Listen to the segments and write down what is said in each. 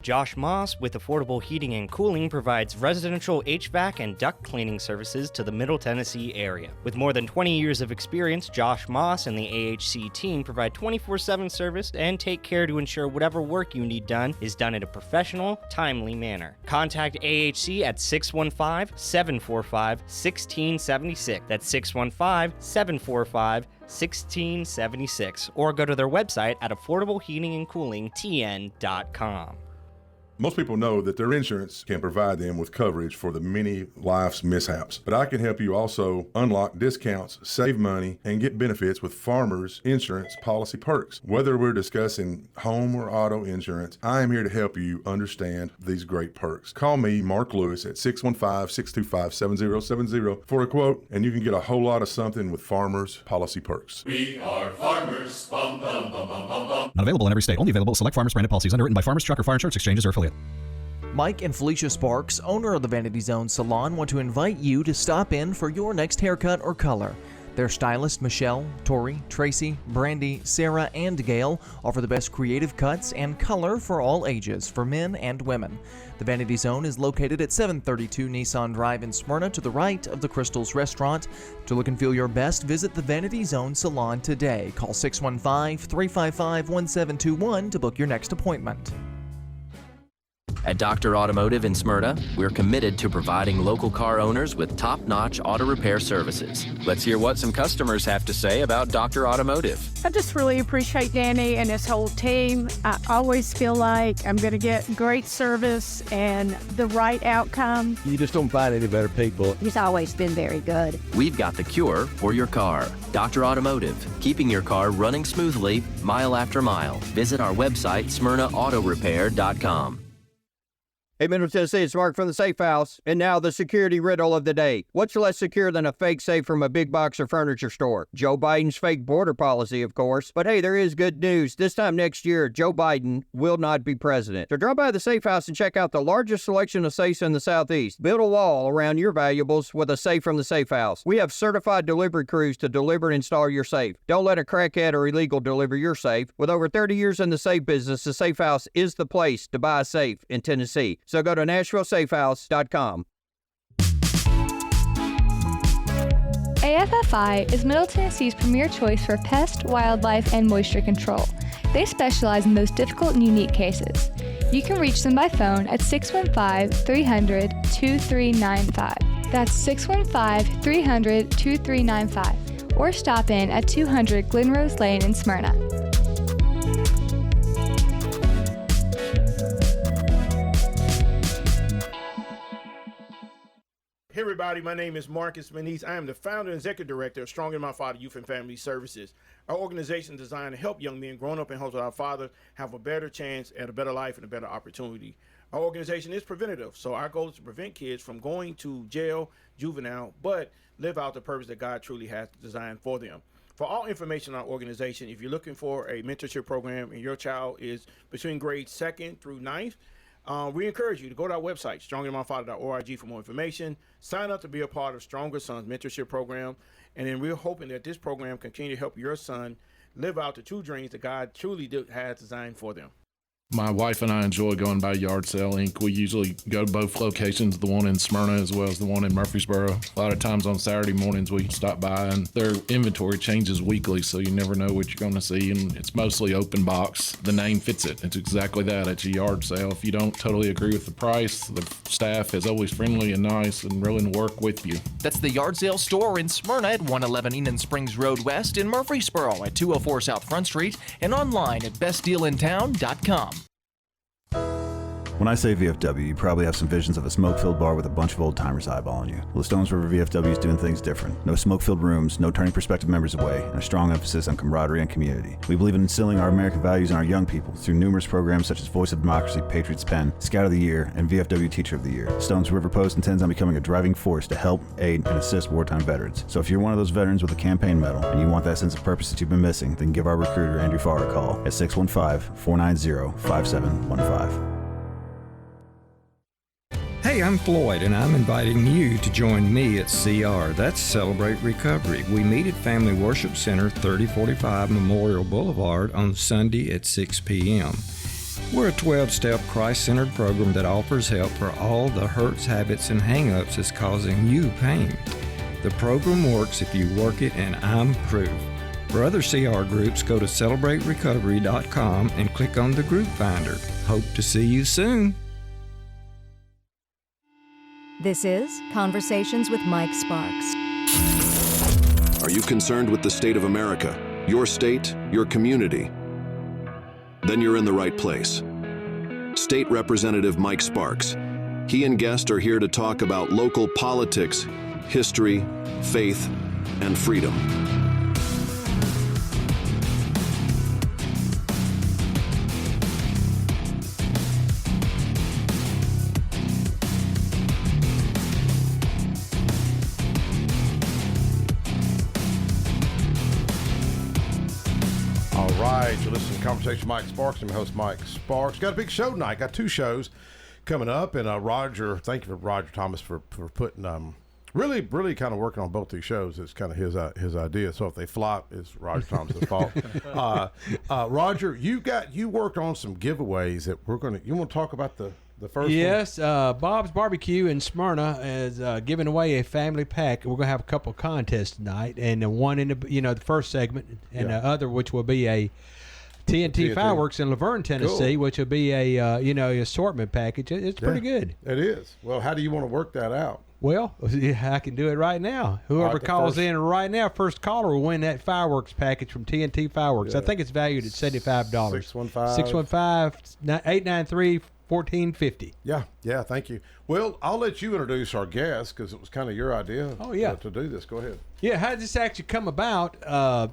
Josh Moss with Affordable Heating and Cooling provides residential HVAC and duct cleaning services to the Middle Tennessee area. With more than 20 years of experience, Josh Moss and the AHC team provide 24/7 service and take care to ensure whatever work you need done is done in a professional, timely manner. Contact AHC at 615-745-1676. That's 615-745-1676. Or go to their website at affordableheatingandcoolingtn.com. Most people know that their insurance can provide them with coverage for the many life's mishaps. But I can help you also unlock discounts, save money, and get benefits with Farmers Insurance policy perks. Whether we're discussing home or auto insurance, I am here to help you understand these great perks. Call me, Mark Lewis, at 615-625-7070 for a quote, and you can get a whole lot of something with Farmers policy perks. We are Farmers. Bum, bum, bum, bum, bum, bum. Not available in every state. Only available select Farmers branded policies underwritten by Farmers Truck or Fire Insurance Exchanges or affiliate. Mike and Felicia Sparks, owner of the Vanity Zone Salon, want to invite you to stop in for your next haircut or color. Their stylists Michelle, Tori, Tracy, Brandy, Sarah, and Gail offer the best creative cuts and color for all ages, for men and women. The Vanity Zone is located at 732 Nissan Drive in Smyrna, to the right of the Crystals Restaurant. To look and feel your best, visit the Vanity Zone Salon today. Call 615-355-1721 to book your next appointment. At Dr. Automotive in Smyrna, we're committed to providing local car owners with top-notch auto repair services. Let's hear what some customers have to say about Dr. Automotive. I just really appreciate Danny and his whole team. I always feel like I'm going to get great service and the right outcome. You just don't find any better people. He's always been very good. We've got the cure for your car. Dr. Automotive, keeping your car running smoothly, mile after mile. Visit our website, smyrnaautorepair.com. Hey, Middle Tennessee, it's Mark from the Safe House. And now the security riddle of the day. What's less secure than a fake safe from a big box or furniture store? Joe Biden's fake border policy, of course. But hey, there is good news. This time next year, Joe Biden will not be president. So drop by the Safe House and check out the largest selection of safes in the Southeast. Build a wall around your valuables with a safe from the Safe House. We have certified delivery crews to deliver and install your safe. Don't let a crackhead or illegal deliver your safe. With over 30 years in the safe business, the Safe House is the place to buy a safe in Tennessee. So go to NashvilleSafeHouse.com. AFFI is Middle Tennessee's premier choice for pest, wildlife, and moisture control. They specialize in those difficult and unique cases. You can reach them by phone at 615-300-2395. That's 615-300-2395. Or stop in at 200 Glenrose Lane in Smyrna. Hey everybody, my name is Marcus Manise. I am the founder and executive director of Strong in My Father Youth and Family Services. Our organization is designed to help young men growing up in homes with our father have a better chance at a better life and a better opportunity. Our organization is preventative, so our goal is to prevent kids from going to jail, juvenile, but live out the purpose that God truly has designed for them. For all information on our organization, if you're looking for a mentorship program and your child is between grades 2nd through 9th, we encourage you to go to our website, stronginmyfather.org, for more information. Sign up to be a part of Stronger Sons Mentorship Program. And then we're hoping that this program continue to help your son live out the true dreams that God truly has designed for them. My wife and I enjoy going by Yard Sale Inc. We usually go to both locations, the one in Smyrna as well as the one in Murfreesboro. A lot of times on Saturday mornings we stop by, and their inventory changes weekly, so you never know what you're going to see, and it's mostly open box. The name fits it. It's exactly that. It's a yard sale. If you don't totally agree with the price, the staff is always friendly and nice and willing to work with you. That's the Yard Sale Store in Smyrna at 111 Enon Springs Road West, in Murfreesboro at 204 South Front Street, and online at bestdealintown.com. When I say VFW, you probably have some visions of a smoke-filled bar with a bunch of old-timers eyeballing you. Well, the Stones River VFW is doing things different. No smoke-filled rooms, no turning prospective members away, and a strong emphasis on camaraderie and community. We believe in instilling our American values in our young people through numerous programs such as Voice of Democracy, Patriots Pen, Scout of the Year, and VFW Teacher of the Year. The Stones River Post intends on becoming a driving force to help, aid, and assist wartime veterans. So if you're one of those veterans with a campaign medal and you want that sense of purpose that you've been missing, then give our recruiter, Andrew Farr, a call at 615-490-5715. Hey, I'm Floyd, and I'm inviting you to join me at CR. That's Celebrate Recovery. We meet at Family Worship Center, 3045 Memorial Boulevard on Sunday at 6 p.m. We're a 12-step Christ-centered program that offers help for all the hurts, habits, and hang-ups that's causing you pain. The program works if you work it, and I'm proof. For other CR groups, go to CelebrateRecovery.com and click on the group finder. Hope to see you soon. This is Conversations with Mike Sparks. Are you concerned with the state of America, your state, your community? Then you're in the right place. State Representative Mike Sparks. He and guests are here to talk about local politics, history, faith, and freedom. You're listening to Conversation with Mike Sparks. I'm your host, Mike Sparks. Got a big show tonight. Got 2 shows coming up. And Roger, thank you for Roger Thomas for putting, really kind of working on both these shows. It's kind of his idea. So if they flop, it's Roger Thomas's fault. Roger, you worked on some giveaways that you want to talk about the first one? Yes, Bob's Barbecue in Smyrna is giving away a family pack. We're going to have a couple of contests tonight, and one in the first segment, and the other, which will be a TNT Fireworks in Laverne, Tennessee, which will be a assortment package. It's pretty good. It is. Well, how do you want to work that out? Well, I can do it right now. Whoever calls in right now, first caller will win that fireworks package from TNT Fireworks. I think it's valued at $75. 615-893-1450. Yeah, thank you. Well, I'll let you introduce our guest because it was kind of your idea to do this. Go ahead. Yeah, how did this actually come about?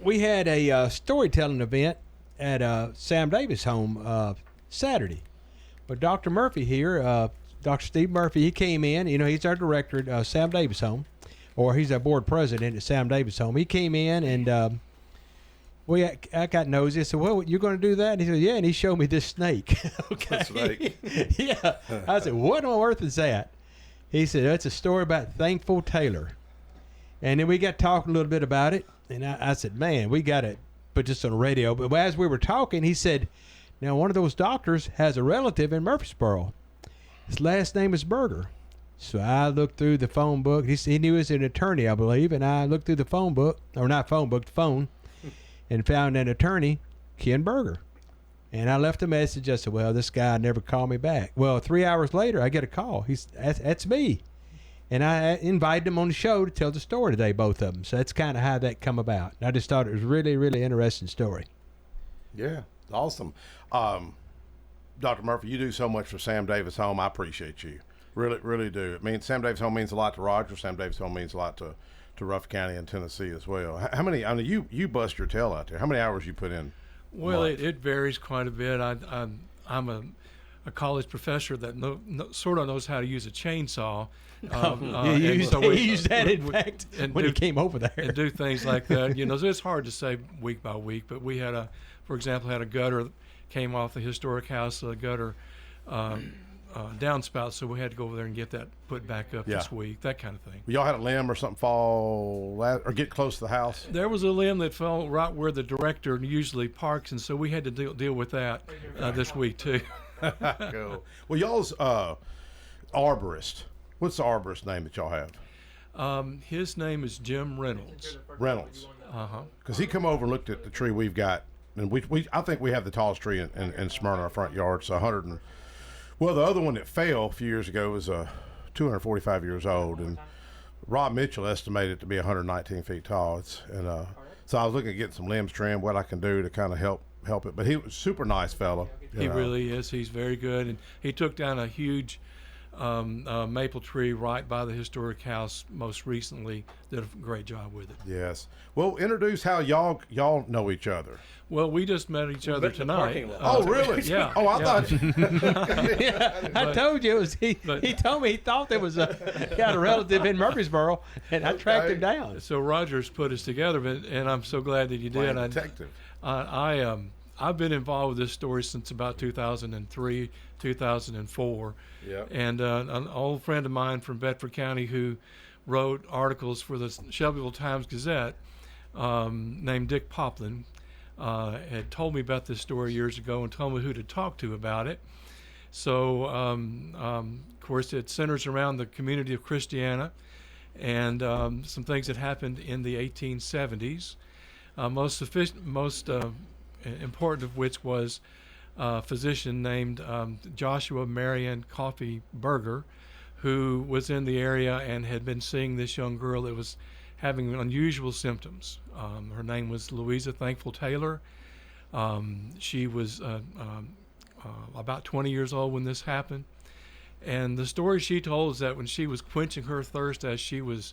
We had a storytelling event at Sam Davis' home Saturday. But Dr. Murphy here, Dr. Steve Murphy, he came in. He's our director at Sam Davis' home, or he's our board president at Sam Davis' home. He came in and I got nosy. I said, well, you're going to do that? And he said, yeah, and he showed me this snake. Okay. Snake. Yeah. I said, what on earth is that? He said, that's a story about Thankful Taylor. And then we got talking a little bit about it, and I said, man, we got to put this on the radio. But as we were talking, he said, now one of those doctors has a relative in Murfreesboro. His last name is Berger. So I looked through the phone book. He knew he was an attorney, I believe, and I looked through the phone book, or not phone book, the phone, and found an attorney, Ken Berger. And I left a message. I said, well, this guy never called me back. Well, 3 hours later, I get a call. That's me. And I invited him on the show to tell the story today, both of them. So that's kind of how that come about. And I just thought it was really, really interesting story. Yeah, awesome. Dr. Murphy, you do so much for Sam Davis Home. I appreciate you. Really, really do. I mean, Sam Davis Home means a lot to Roger. Sam Davis Home means a lot to Ruff County and Tennessee as well. How many? I mean, you bust your tail out there. How many hours you put in? Well, it varies quite a bit. I'm a college professor that sort of knows how to use a chainsaw. He used that, in fact, when he came over there. And do things like that. So it's hard to say week by week, but we had for example, a gutter that came off the historic house, a gutter downspout, so we had to go over there and get that put back up this week, that kind of thing. Y'all had a limb or something fall or get close to the house? There was a limb that fell right where the director usually parks, and so we had to deal with that this week too. Cool. Well, y'all's arborist. What's the arborist name that y'all have? His name is Jim Reynolds. Reynolds. Uh-huh. Because he come over and looked at the tree we've got, and I think we have the tallest tree in Smyrna, our front yard. It's 100 and well, the other one that fell a few years ago was 245 years old, and Rob Mitchell estimated it to be 119 feet tall. So I was looking at getting some limbs trimmed, what I can do to kind of help it. But he was a super nice fellow. He really is. He's very good, and he took down a huge maple tree right by the historic house most recently. Did a great job with it. Yes. Well, introduce how y'all know each other. Well, we just met each other tonight. Oh, really? Yeah. Oh, I thought. I told you it was he. He told me he thought there was he had a relative in Murfreesboro, and I tracked him down. So Rogers put us together, and I'm so glad that you did. Detective. I've been involved with this story since about 2003, 2004. Yeah. And an old friend of mine from Bedford County who wrote articles for the Shelbyville Times Gazette named Dick Poplin had told me about this story years ago and told me who to talk to about it. So, of course, it centers around the community of Christiana and some things that happened in the 1870s. Most important of which was a physician named Joshua Marion Coffey Berger, who was in the area and had been seeing this young girl that was having unusual symptoms. Her name was Louisa Thankful Taylor. She was about 20 years old when this happened. And the story she told is that when she was quenching her thirst as she was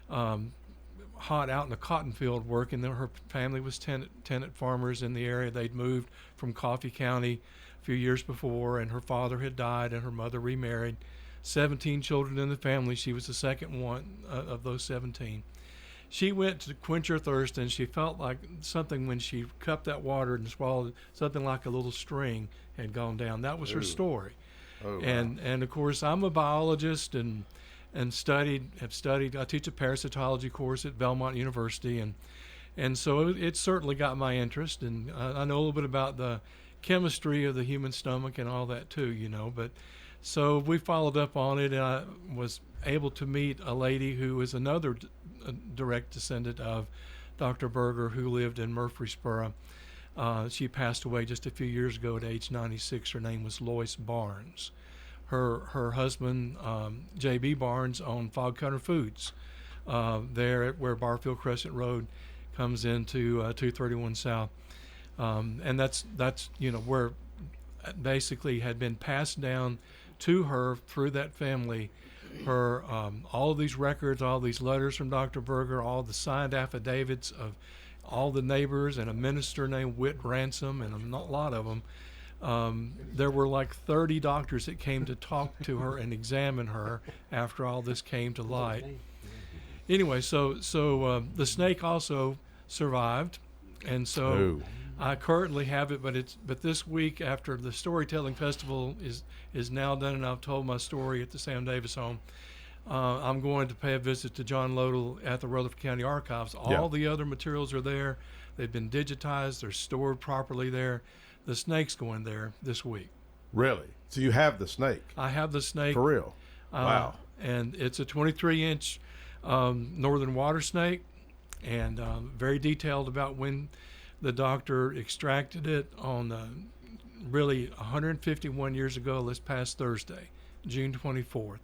hot out in the cotton field working, her family was tenant farmers in the area. They'd moved from Coffee County a few years before, and her father had died and her mother remarried. 17 children in the family. She was the second one of those 17. She went to quench her thirst, and she felt like something when she cupped that water and swallowed it, something like a little string had gone down. That was her story. Oh, wow. And of course, I'm a biologist and have studied. I teach a parasitology course at Belmont University, and so it certainly got my interest. And I know a little bit about the chemistry of the human stomach and all that too, But so we followed up on it, and I was able to meet a lady who is another direct descendant of Dr. Berger, who lived in Murfreesboro. She passed away just a few years ago at age 96. Her name was Lois Barnes. Her husband, J.B. Barnes, owned Fog Cutter Foods there at where Barfield Crescent Road comes into 231 South. And that's where basically had been passed down to her through that family, her all of these records, all these letters from Dr. Berger, all the signed affidavits of all the neighbors and a minister named Whit Ransom and a lot of them. There were like 30 doctors that came to talk to her and examine her after all this came to light. Anyway, so the snake also survived, and so I currently have it, but this week after the storytelling festival is now done and I've told my story at the Sam Davis home, I'm going to pay a visit to John Lodell at the Rutherford County Archives. All the other materials are there. They've been digitized. They're stored properly there. The snake's going there this week. Really? So you have the snake? I have the snake. For real? Wow. And it's a 23-inch northern water snake, and very detailed about when the doctor extracted it on really 151 years ago, this past Thursday, June 24th,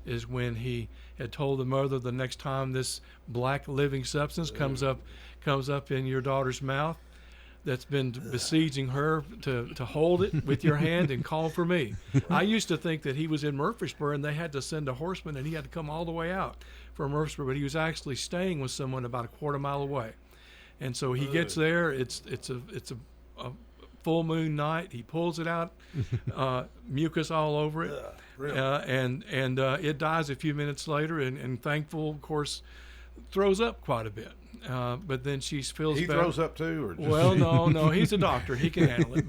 is when he had told the mother, the next time this black living substance comes up in your daughter's mouth, that's been besieging her, to hold it with your hand and call for me. I used to think that he was in Murfreesboro and they had to send a horseman and he had to come all the way out from Murfreesboro, but he was actually staying with someone about a quarter mile away. And so he gets there. It's a full moon night. He pulls it out, mucus all over it, really? and it dies a few minutes later. And Thankful, of course, throws up quite a bit. But then she feels he better. Throws up too, or just well, no, he's a doctor. He can handle it.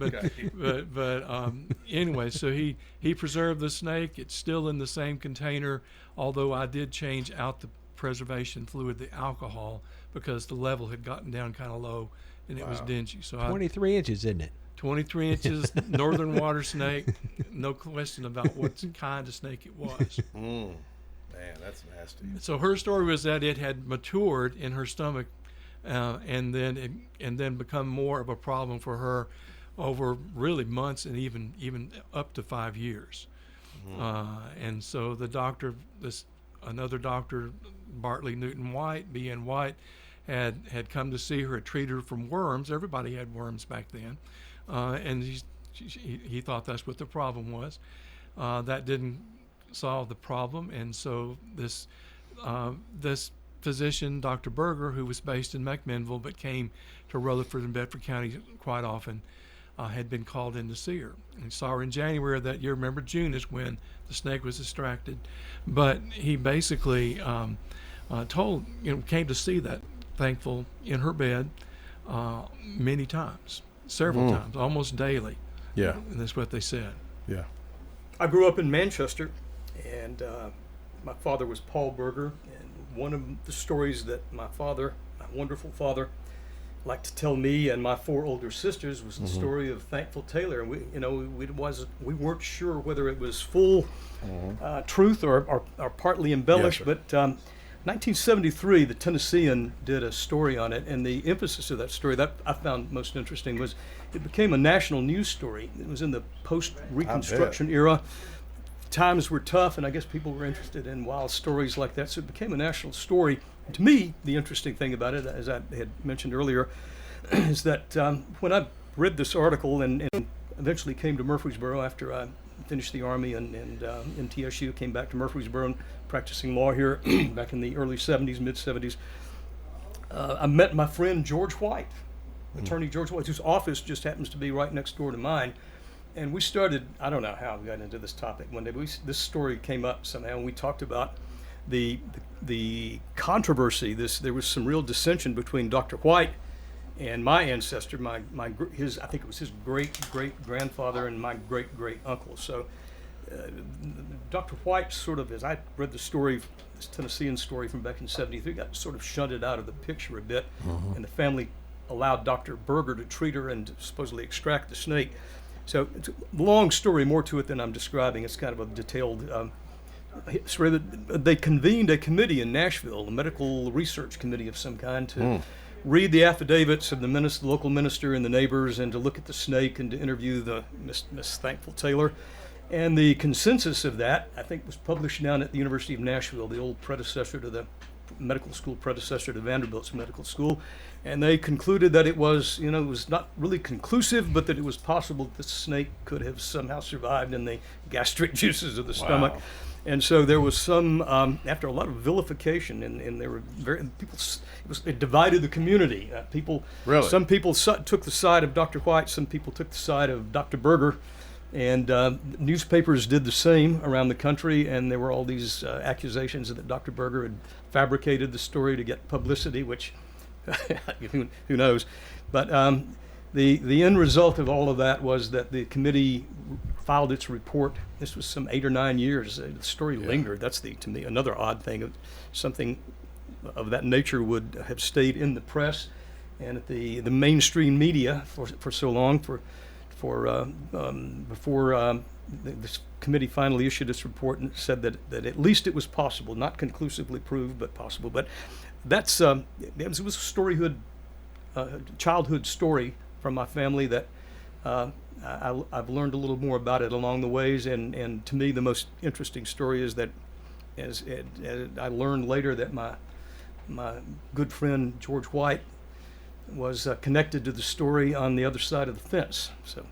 But anyway, so he preserved the snake. It's still in the same container, although I did change out the preservation fluid, the alcohol, because the level had gotten down kind of low and it was dingy. So 23 inches, isn't it? 23 inches, northern water snake. No question about what kind of snake it was. Man, that's nasty. So her story was that it had matured in her stomach, and then become more of a problem for her over really months and even up to 5 years. And so the doctor, another doctor, Bartley Newton White, B.N. White, had come to see her, treat her from worms. Everybody had worms back then, and he thought that's what the problem was. That didn't solve the problem, and so this physician, Dr. Berger, who was based in McMinnville but came to Rutherford and Bedford County quite often, had been called in to see her. And saw her in January of that year. Remember, June is when the snake was extracted, but he basically came to see that Thankful in her bed many times, several times, almost daily. Yeah, and that's what they said. Yeah. I grew up in Manchester, and my father was Paul Berger. And one of the stories that my father, my wonderful father, like to tell me and my 4 older sisters was the story of Thankful Taylor, and we weren't sure whether it was full truth or partly embellished. Yes, but 1973, the Tennessean did a story on it, and the emphasis of that story that I found most interesting was it became a national news story. It was in the post-Reconstruction era. Times were tough, and I guess people were interested in wild stories like that, so it became a national story. To me, the interesting thing about it, as I had mentioned earlier, is that when I read this article and eventually came to Murfreesboro after I finished the Army and MTSU, came back to Murfreesboro and practicing law here back in the early 70s, mid-70s, I met my friend George White, attorney George White, whose office just happens to be right next door to mine. And we started, I don't know how we got into this topic one day, but this story came up somehow, and we talked about the controversy. There was some real dissension between Dr. White and my ancestor, I think it was his great-great-grandfather and my great-great-uncle. So Dr. White sort of, as I read the story, this Tennessean story from back in '73, got sort of shunted out of the picture a bit, and the family allowed Dr. Berger to treat her and to supposedly extract the snake. So it's a long story, more to it than I'm describing. It's kind of a detailed story. They convened a committee in Nashville, a medical research committee of some kind, to read the affidavits of the local minister and the neighbors, and to look at the snake and to interview the Miss Thankful Taylor. And the consensus of that, I think, was published down at the University of Nashville, the old predecessor to the medical school predecessor to Vanderbilt's medical school. And they concluded that it was not really conclusive, but that it was possible that the snake could have somehow survived in the gastric juices of the stomach. And so there was some, after a lot of vilification, and there were it divided the community. Some people took the side of Dr. White, some people took the side of Dr. Berger, and newspapers did the same around the country, and there were all these accusations that Dr. Berger had fabricated the story to get publicity, which who knows. But the end result of all of that was that the committee filed its report. This was some 8 or 9 years. The story lingered. That's to me another odd thing. Something of that nature would have stayed in the press and at the mainstream media for so long. Before this committee finally issued its report and said that at least it was possible, not conclusively proved, but possible. But that's it was a childhood story from my family that I've learned a little more about it along the ways, and to me the most interesting story is that as I learned later that my good friend George White was connected to the story on the other side of the fence. So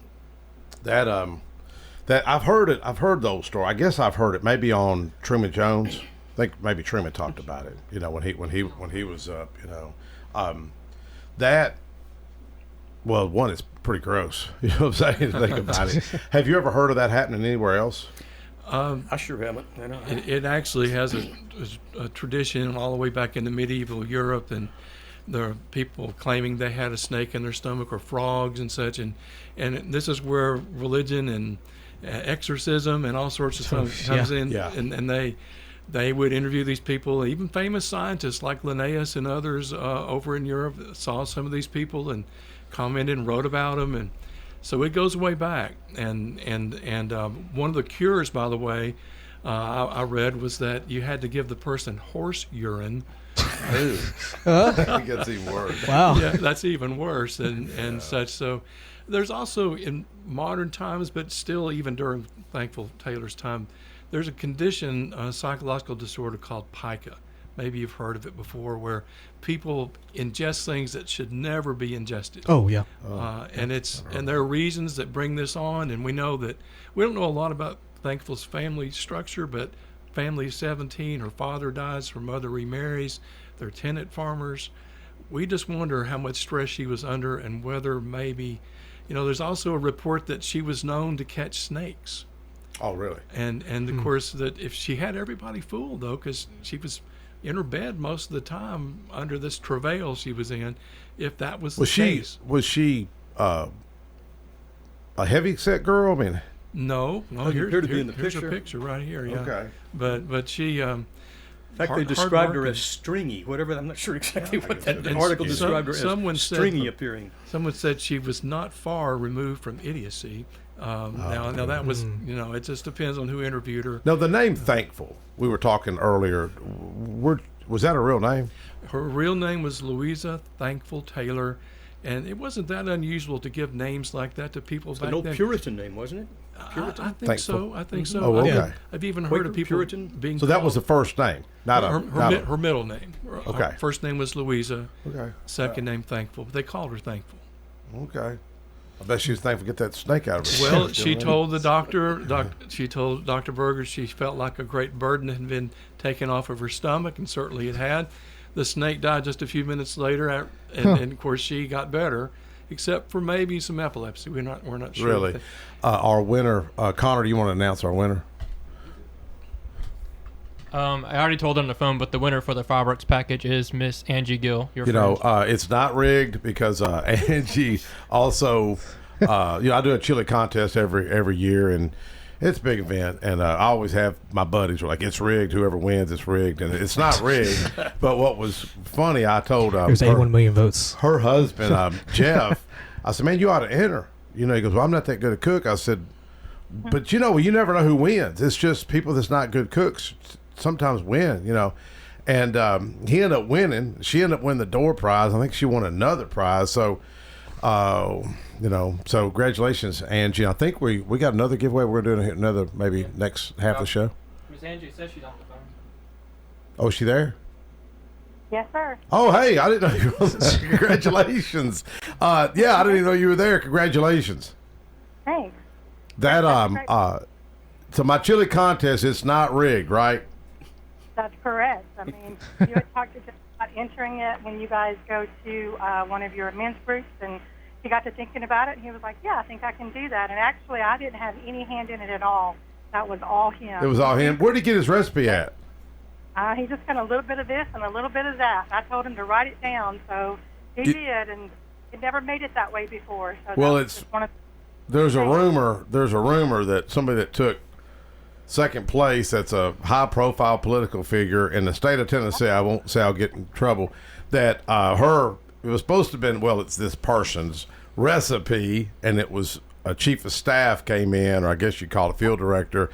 that I've heard it. I've heard the old story. I guess I've heard it maybe on Truman Jones. I think maybe Truman talked about it. When he was up. That. Well, one, it's pretty gross. You know what I'm saying? Think about it. Have you ever heard of that happening anywhere else? I sure haven't. It actually has a tradition all the way back into medieval Europe, and there are people claiming they had a snake in their stomach or frogs and such, and this is where religion and exorcism and all sorts of stuff comes in. Yeah. And they would interview these people, even famous scientists like Linnaeus and others over in Europe saw some of these people and commented and wrote about them, and so it goes way back. And one of the cures, by the way, I read was that you had to give the person horse urine. It gets even worse. Wow. Yeah, that's even worse and such. So there's also in modern times, but still even during Thankful Taylor's time, there's a condition, a psychological disorder called pica. Maybe you've heard of it before, where people ingest things that should never be ingested. Oh, yeah. And there are reasons that bring this on, and we know that we don't know a lot about Thankful's family structure, but family 17, her father dies, her mother remarries, they're tenant farmers. We just wonder how much stress she was under and whether maybe, there's also a report that she was known to catch snakes. Oh, really? And of course, that if she had everybody fooled, though, because she was in her bed most of the time under this travail she was in, if that was the case. Was she a heavy-set girl? I mean, no. Here's Here's her picture right here. Yeah. Okay. But she, In fact, they described her as stringy, whatever. I'm not sure exactly what that article described her as. Stringy appearing. Someone said she was not far removed from idiocy. Now that was, it just depends on who interviewed her. Now, the name Thankful, we were talking earlier, was that a real name? Her real name was Louisa Thankful Taylor, and it wasn't that unusual to give names like that to people back then. An old Puritan name, wasn't it? Puritan? I think so. I think so. Oh, okay. I've even heard of people Puritan being So that was the first name, not her middle name. Okay. Her first name was Louisa. Okay. Second name Thankful. But they called her Thankful. Okay. I bet she was thankful to get that snake out of her. Well, she told the doctor, she told Dr. Berger she felt like a great burden had been taken off of her stomach, and certainly it had. The snake died just a few minutes later, and of course she got better, except for maybe some epilepsy. We're not sure. Really. Our winner, Connor, do you want to announce our winner? I already told her on the phone, but the winner for the Fireworks package is Miss Angie Gill. It's not rigged because Angie also, I do a chili contest every year, and it's a big event, and I always have my buddies who are like, it's rigged. Whoever wins, it's rigged, and it's not rigged. But what was funny, I told there's 81 million votes. Her husband, Jeff, I said, man, you ought to enter. He goes, well, I'm not that good a cook. I said, but you never know who wins. It's just people that's not good cooks sometimes win, and he ended up winning. She ended up winning the door prize. I think she won another prize. So, so congratulations, Angie. I think we got another giveaway. We're doing another maybe next half of the show. Miss Angie says she's on the phone. Oh, is she there? Yes, sir. Oh, hey, I didn't know you were there. Congratulations. I didn't even know you were there. Congratulations. Thanks. That so my chili contest, it's not rigged, right? That's correct. I mean, you had talked to Jeff about entering it when you guys go to one of your men's groups, and he got to thinking about it, and he was like, yeah, I think I can do that. And actually, I didn't have any hand in it at all. That was all him. It was all him. Where did he get his recipe at? He just got a little bit of this and a little bit of that. I told him to write it down, so he did, and it never made it that way before. So well, there's a rumor that somebody that took second place, that's a high-profile political figure in the state of Tennessee, I won't say I'll get in trouble, that it was supposed to have been, it's this person's recipe, and it was a chief of staff came in, or I guess you call it field director,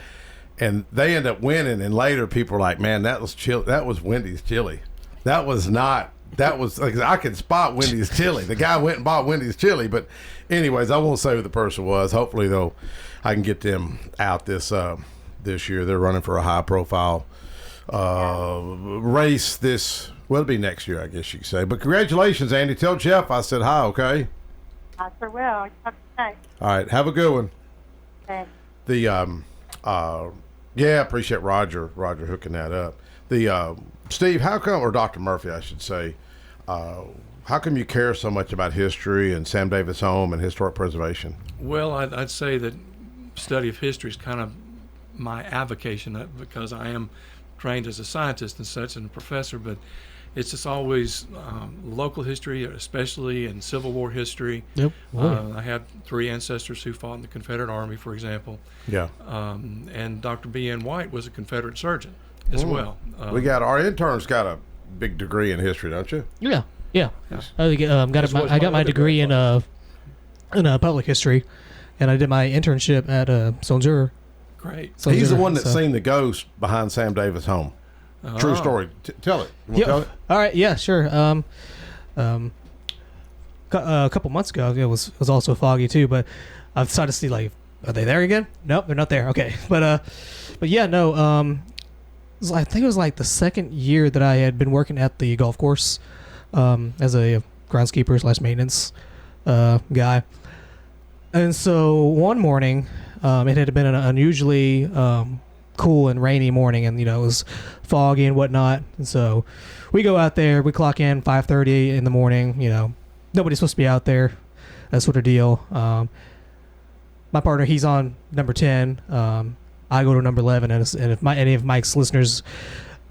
and they end up winning, and later people were like, man, that was Wendy's chili. That was I could spot Wendy's chili. The guy went and bought Wendy's chili, but anyways, I won't say who the person was. Hopefully, though, I can get them out this year. They're running for a high-profile race it'll be next year, I guess you could say. But congratulations, Andy. Tell Jeff I said hi, okay? I sure will. Have a good day. All right, have a good one. Thanks. I appreciate Roger hooking that up. Steve, how come, or Dr. Murphy, I should say, how come you care so much about history and Sam Davis Home and historic preservation? Well, I'd say that study of history is kind of my avocation because I am trained as a scientist and such and a professor, but it's just always local history, especially in Civil War history. Yep. I had 3 ancestors who fought in the Confederate Army, for example. Yeah. And Dr. B.N. White was a Confederate surgeon as well. We got our intern's got a big degree in history, don't you? Yeah. I got my degree in public history, and I did my internship at Soldier. Great. He's the one that's seen the ghost behind Sam Davis Home. True story. Tell it. You want to tell it? All right. Yeah. Sure. A couple months ago, it was also foggy too, but I've decided to see are they there again? Nope, they're not there. Okay. But yeah, no. I think it was the second year that I had been working at the golf course as a groundskeeper / maintenance guy. And so one morning, it had been an unusually cool and rainy morning, and it was foggy and whatnot. And so we go out there, we clock in 5:30 in the morning. Nobody's supposed to be out there, that sort of deal. My partner, he's on number 10. I go to number 11, and if any of Mike's listeners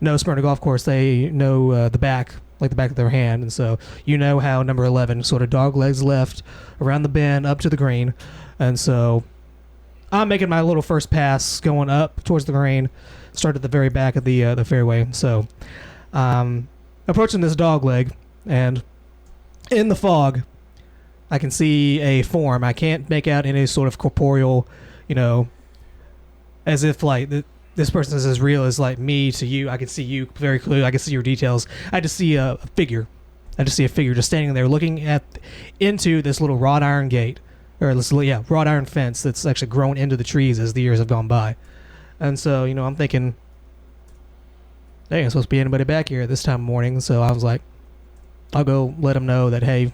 know Smyrna Golf Course, they know the back of their hand. And so how number 11 sort of dog legs left around the bend up to the green. And so I'm making my little first pass going up towards the green. Start at the very back of the fairway. So, approaching this dog leg, and in the fog, I can see a form. I can't make out any sort of corporeal, as if like this person is as real as like me to you. I can see you very clearly. I can see your details. I just see a figure. I just see a figure just standing there looking into this little wrought iron gate, or this wrought iron fence that's actually grown into the trees as the years have gone by. And so, I'm thinking, there ain't supposed to be anybody back here at this time of morning. So I was like, I'll go let them know that, hey,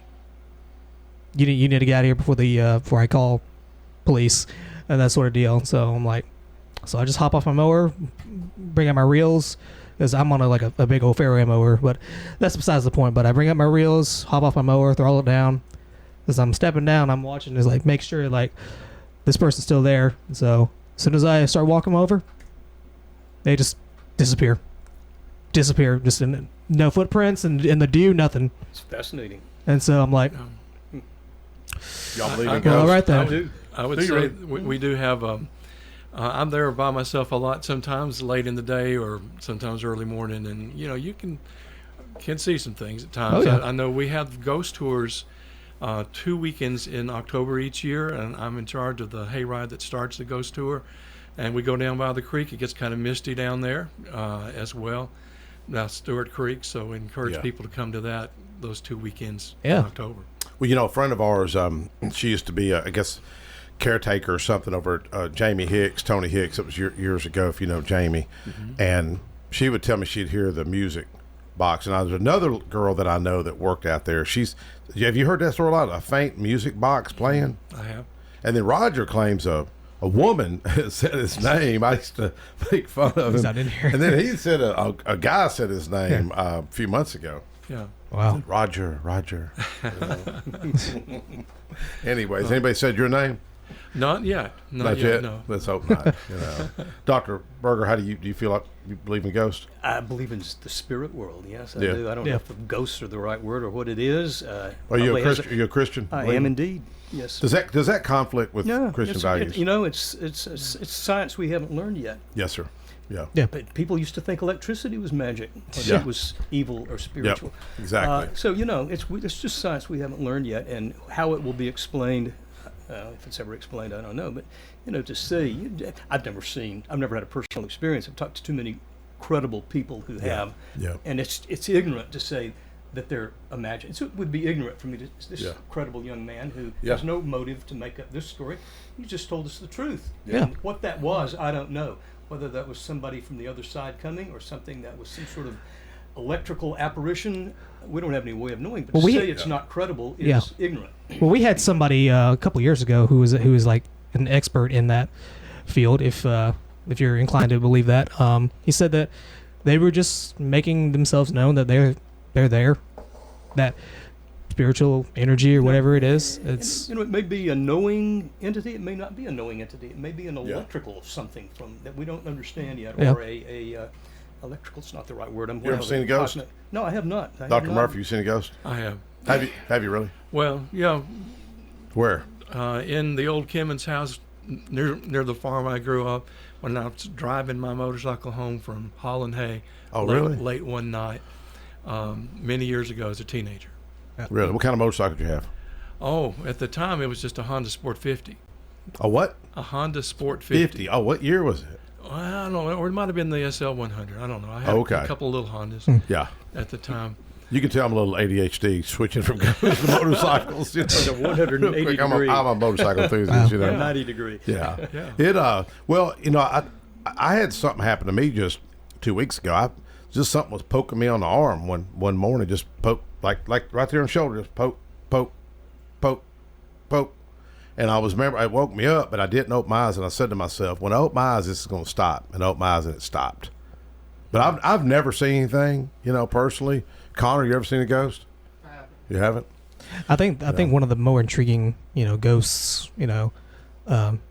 you need to get out of here before I call police and that sort of deal. So I'm like, so I just hop off my mower, bring out my reels, because I'm on a big old fairway mower, but that's besides the point. But I bring up my reels, hop off my mower, throttle it down. As I'm stepping down, I'm watching is like make sure like this person's still there. So as soon as I start walking over, they just disappear, just no footprints and in the dew, nothing. It's fascinating. And so I'm like, y'all believe in ghosts? Well, all right then. I would say we do have. I'm there by myself a lot, sometimes late in the day or sometimes early morning, and you can see some things at times. Oh, yeah. I know we have ghost tours 2 weekends in October each year, and I'm in charge of the hayride that starts the ghost tour. And we go down by the creek. It gets kind of misty down there as well. Now Stewart Creek, so we encourage people to come to those 2 weekends in October. Well, a friend of ours, she used to be, I guess, caretaker or something over at Tony Hicks. It was years ago, if you know Jamie. Mm-hmm. And she would tell me she'd hear the music box. And there's another girl that I know that worked out there. Have you heard that story a lot? A faint music box playing? I have. And then Roger claims a woman said his name. I used to make fun of him. He's not in here. And then he said a guy said his name a few months ago. Yeah. Wow. Roger. Anyways, anybody said your name? Not yet. Not yet. No. Let's hope not. Dr. Berger, how do you feel like you believe in ghosts? I believe in the spirit world. Yes, I Yeah. do. I don't know if ghosts are the right word or what it is. Are you a Christian? Are you a Christian? I am indeed. Yes. Does that conflict with Christian values? It's science we haven't learned yet. Yes, sir. Yeah. But people used to think electricity was magic, or Yeah. it was evil or spiritual. Yep, exactly. So it's just science we haven't learned yet, and how it will be explained. If it's ever explained, I don't know. But to see, I've never had a personal experience. I've talked to too many credible people who have, and it's ignorant to say that they're imagined. So it would be ignorant for me to this credible young man who has no motive to make up this story. He just told us the truth. Yeah. And what that was, I don't know. Whether that was somebody from the other side coming or something that was some sort of electrical apparition, we don't have any way of knowing. But to say it's not credible is ignorant. Well, we had somebody a couple years ago who was like an expert in that field. If you're inclined to believe that, he said that they were just making themselves known that they're there, that spiritual energy or whatever it is. It's it may be a knowing entity. It may not be a knowing entity. It may be an electrical something that we don't understand yet, or a electrical's not the right word. You ever seen a ghost? No, I have not. Dr. Murphy, you seen a ghost? I have. Have you really? Well, yeah. Where? In the old Kimmons house near the farm I grew up, when I was driving my motorcycle home from Holland Hay. Oh, really? Late one night, many years ago as a teenager. Really? What kind of motorcycle did you have? Oh, at the time it was just a Honda Sport 50. A what? A Honda Sport 50. Oh, what year was it? Well, I don't know, or it might have been the SL 100. I don't know. I had a couple of little Hondas. Yeah. At the time. You can tell I'm a little ADHD switching from to motorcycles. The 180 degree. I'm a motorcycle enthusiast. 90 degree. Yeah. Well, I had something happen to me just 2 weeks ago. Something was poking me on the arm one morning. Just poke, like right there on the shoulder. Just poke. And it woke me up, but I didn't open my eyes. And I said to myself, when I open my eyes, this is going to stop. And I opened my eyes, and it stopped. But I've never seen anything, personally. Connor, you ever seen a ghost? I haven't. You haven't? I think one of the more intriguing, ghosts,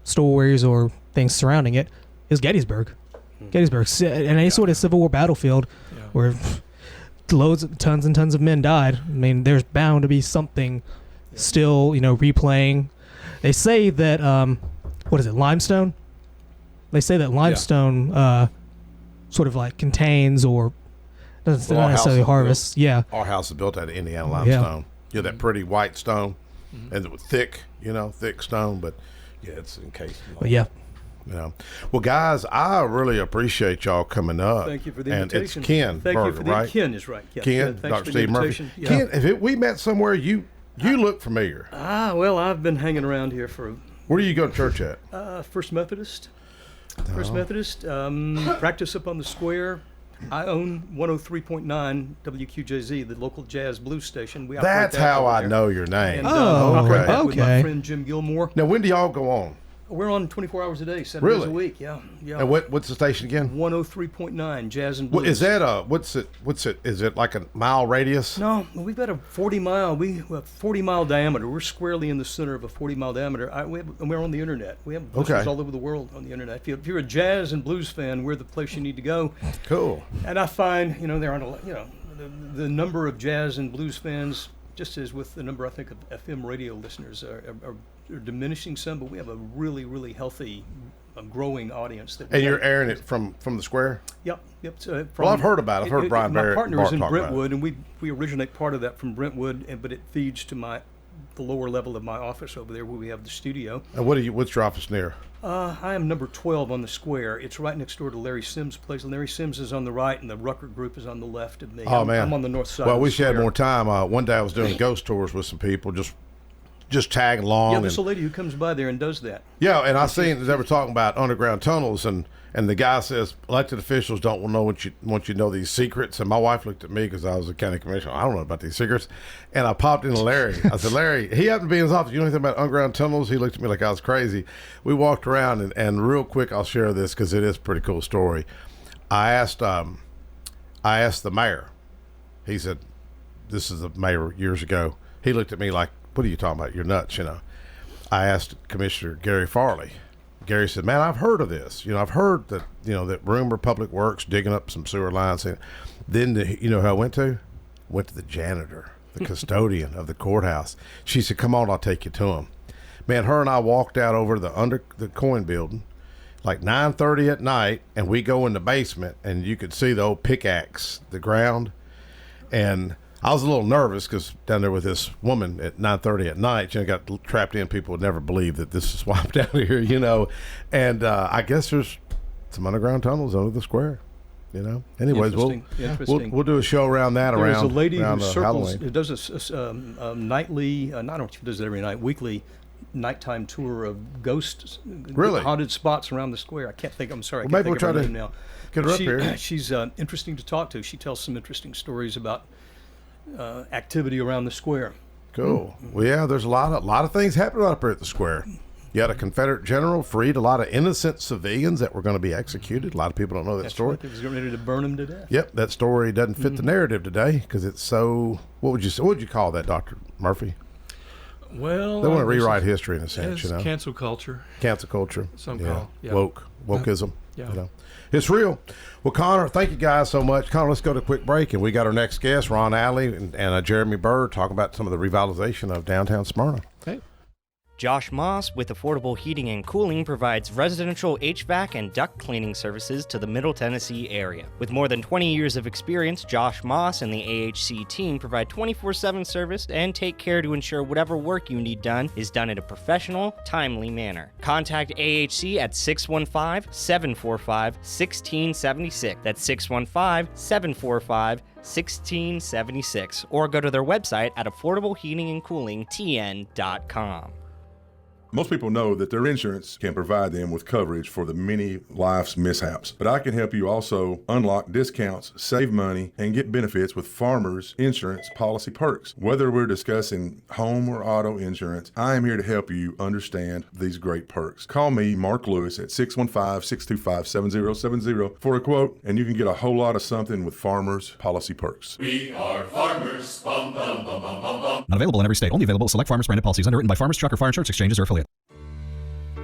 stories or things surrounding it is Gettysburg. Gettysburg, and any sort of Civil War battlefield where tons and tons of men died. I mean, there's bound to be something still, replaying. They say that what is it, limestone? They say that limestone sort of like contains or doesn't not necessarily harvest. Our house is built out of Indiana limestone. You know, that pretty white stone, and thick, thick stone, but it's encased. But yeah. You know. Well, guys, I really appreciate y'all coming up. Thank you for the and invitation. It's Ken Thank Berger, you for the right? Ken is right. Yeah. Ken, Thanks Dr. for the Steve Murphy. invitation. Yeah. Ken, if we met somewhere, you look familiar. Well, I've been hanging around here for. Where do you go to church at? First Methodist. First Methodist. Practice up on the square. I own 103.9 WQJZ, the local jazz blues station. We operate That's that how over I there. know your name. And, okay. With my friend Jim Gilmore. Now, when do y'all go on? We're on 24 hours a day, 7 days a week. Yeah. And what's the station again? 103.9 Jazz and Blues. What is that? What's it? Is it like a mile radius? No, we've got a 40-mile diameter. We're squarely in the center of a 40-mile diameter. We're on the internet. We have listeners all over the world on the internet. If you're a jazz and blues fan, we're the place you need to go. Cool. And I find, there aren't the number of jazz and blues fans, just as with the number I think of FM radio listeners, are diminishing some, but we have a really, really healthy, growing audience. And you're airing it from the square? Yep. So well, I've heard about it. I've heard Brian Barrett. My partner is in talk Brentwood, and we originate part of that from Brentwood, but it feeds to the lower level of my office over there where we have the studio. And what's your office near? I am number 12 on the square. It's right next door to Larry Sims' place. Larry Sims is on the right, and the Rucker Group is on the left of me. Oh, man. I'm on the north side. Well, of the wish you had square. more time. One day I was doing ghost tours with some people, just tagging along. Yeah, there's a lady who comes by there and does that. Yeah, and I seen they were talking about underground tunnels, and the guy says elected officials don't want you to know these secrets. And my wife looked at me because I was a county commissioner. I don't know about these secrets. And I popped into Larry. I said, Larry, he happened to be in his office. You know anything about underground tunnels? He looked at me like I was crazy. We walked around, and real quick, I'll share this because it is a pretty cool story. I asked the mayor. He said, this is the mayor years ago. He looked at me like, what are you talking about? You're nuts, I asked Commissioner Gary Farley. Gary said, man, I've heard of this. I've heard that, that rumor Public Works digging up some sewer lines. Then, who I went to? Went to the janitor, the custodian of the courthouse. She said, come on, I'll take you to him. Man, her and I walked out over the coin building, like 9:30 at night, and we go in the basement, and you could see the old pickaxe, the ground. And I was a little nervous because down there with this woman at 9:30 at night, got trapped in. People would never believe that this is why I'm down here, And I guess there's some underground tunnels under the square, Anyways, we'll do a show around that. There's around a lady around who circles, Halloween. does a nightly, I don't know if she does it every night, weekly nighttime tour of ghosts, Really? haunted spots around the square. I can't think. I'm sorry. I Well, can't maybe think we'll of her try to name now. get her up here. She's interesting to talk to. She tells some interesting stories about activity around the square. Cool. Well, yeah, there's a lot of things happening up here at the square. You had a Confederate general freed a lot of innocent civilians that were going to be executed. A lot of people don't know that story. Right. They was getting ready to burn them to death. Yep, that story doesn't fit the narrative today because it's so. What would you call that, Dr. Murphy? Well, they want to rewrite history in a sense, it's cancel culture. Cancel culture. Some yeah. call. Yeah. Wokeism. Yeah. It's real. Well, Connor, thank you guys so much. Connor, let's go to a quick break, and we got our next guest, Ron Alley and Jeremy Bird, talking about some of the revitalization of downtown Smyrna. Okay. Josh Moss with Affordable Heating and Cooling provides residential HVAC and duct cleaning services to the Middle Tennessee area. With more than 20 years of experience, Josh Moss and the AHC team provide 24/7 service and take care to ensure whatever work you need done is done in a professional, timely manner. Contact AHC at 615-745-1676. That's 615-745-1676. Or go to their website at affordableheatingandcoolingtn.com. Most people know that their insurance can provide them with coverage for the many life's mishaps. But I can help you also unlock discounts, save money, and get benefits with Farmers Insurance Policy Perks. Whether we're discussing home or auto insurance, I am here to help you understand these great perks. Call me, Mark Lewis, at 615-625-7070 for a quote, and you can get a whole lot of something with Farmers Policy Perks. We are farmers. Bum, bum, bum, bum, bum, bum. Not available in every state. Only available at select Farmers branded policies underwritten by Farmers Truck or Fire Insurance Exchanges or affiliate.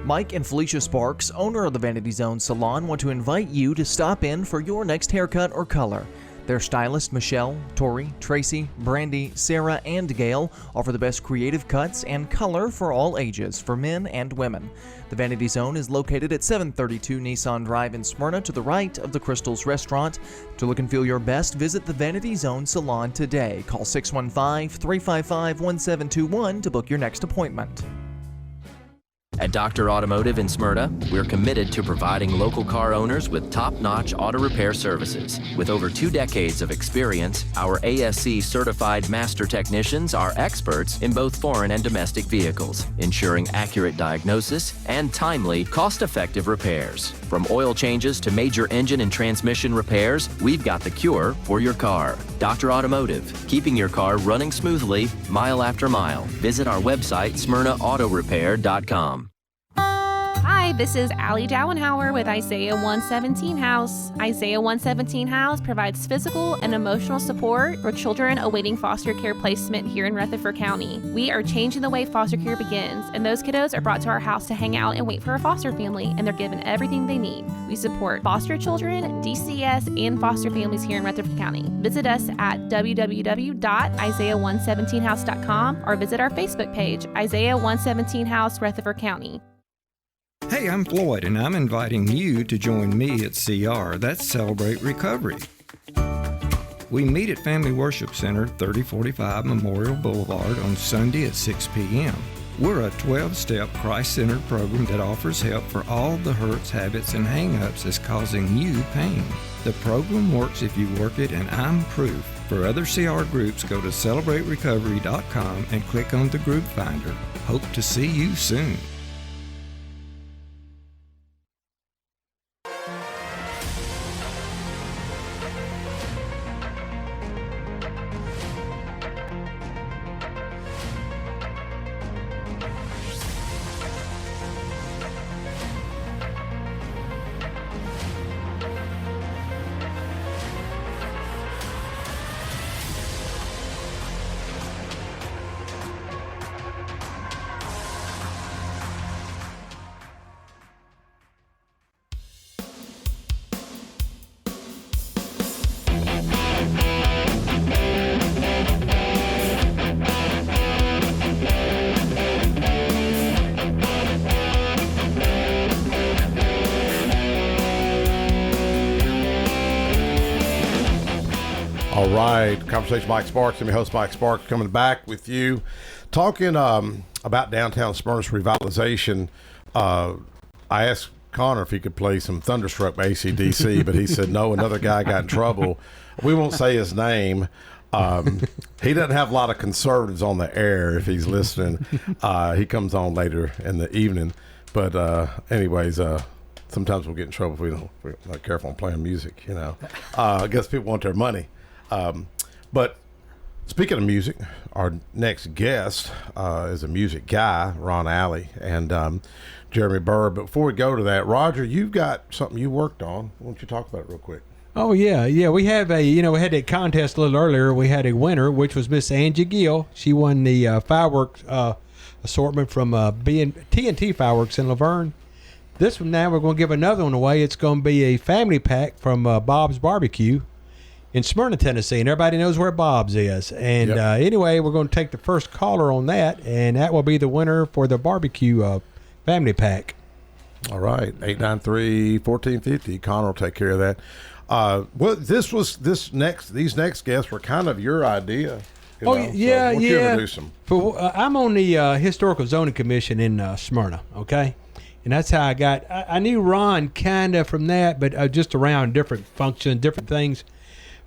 Mike and Felicia Sparks, owner of the Vanity Zone Salon, want to invite you to stop in for your next haircut or color. Their stylists Michelle, Tori, Tracy, Brandy, Sarah, and Gail offer the best creative cuts and color for all ages, for men and women. The Vanity Zone is located at 732 Nissan Drive in Smyrna, to the right of the Crystals Restaurant. To look and feel your best, visit the Vanity Zone Salon today. Call 615-355-1721 to book your next appointment. At Dr. Automotive in Smyrna, we're committed to providing local car owners with top-notch auto repair services. With over 2 decades of experience, our ASC certified master technicians are experts in both foreign and domestic vehicles, ensuring accurate diagnosis and timely, cost-effective repairs. From oil changes to major engine and transmission repairs, we've got the cure for your car. Dr. Automotive, keeping your car running smoothly, mile after mile. Visit our website, smyrnaautorepair.com. Hi, this is Allie Dowenhauer with Isaiah 117 House. Isaiah 117 House provides physical and emotional support for children awaiting foster care placement here in Rutherford County. We are changing the way foster care begins, and those kiddos are brought to our house to hang out and wait for a foster family, and they're given everything they need. We support foster children, DCS, and foster families here in Rutherford County. Visit us at www.isaiah117house.com or visit our Facebook page, Isaiah 117 House, Rutherford County. Hey, I'm Floyd, and I'm inviting you to join me at CR. That's Celebrate Recovery. We meet at Family Worship Center, 3045 Memorial Boulevard on Sunday at 6 p.m. We're a 12-step Christ-centered program that offers help for all the hurts, habits, and hang-ups that's causing you pain. The program works if you work it, and I'm proof. For other CR groups, go to CelebrateRecovery.com and click on the group finder. Hope to see you soon. All right, Conversation Mike Sparks. I'm your host, Mike Sparks, coming back with you, talking about downtown Smyrna's revitalization. I asked Connor if he could play some Thunderstruck by AC/DC, but he said no, another guy got in trouble. We won't say his name. He doesn't have a lot of conservatives on the air if he's listening. He comes on later in the evening. But anyways, sometimes we'll get in trouble if we're not careful on playing music, you know. I guess people want their money. But speaking of music, our next guest is a music guy, Ron Alley, and Jeremy Burr. But before we go to that, Roger, you've got something you worked on. Why don't you talk about it real quick? Oh, yeah. We have we had a contest a little earlier. We had a winner, which was Miss Angie Gill. She won the fireworks assortment from TNT Fireworks in Laverne. This one now, we're going to give another one away. It's going to be a family pack from Bob's Barbecue in Smyrna, Tennessee, and everybody knows where Bob's is. And anyway, we're going to take the first caller on that, and that will be the winner for the barbecue family pack. All right, 893-1450. Connor will take care of that. Well, these next guests were kind of your idea. Yeah. Why don't you introduce them? I'm on the Historical Zoning Commission in Smyrna, okay? And that's how I got. I knew Ron kind of from that, but just around different functions, different things.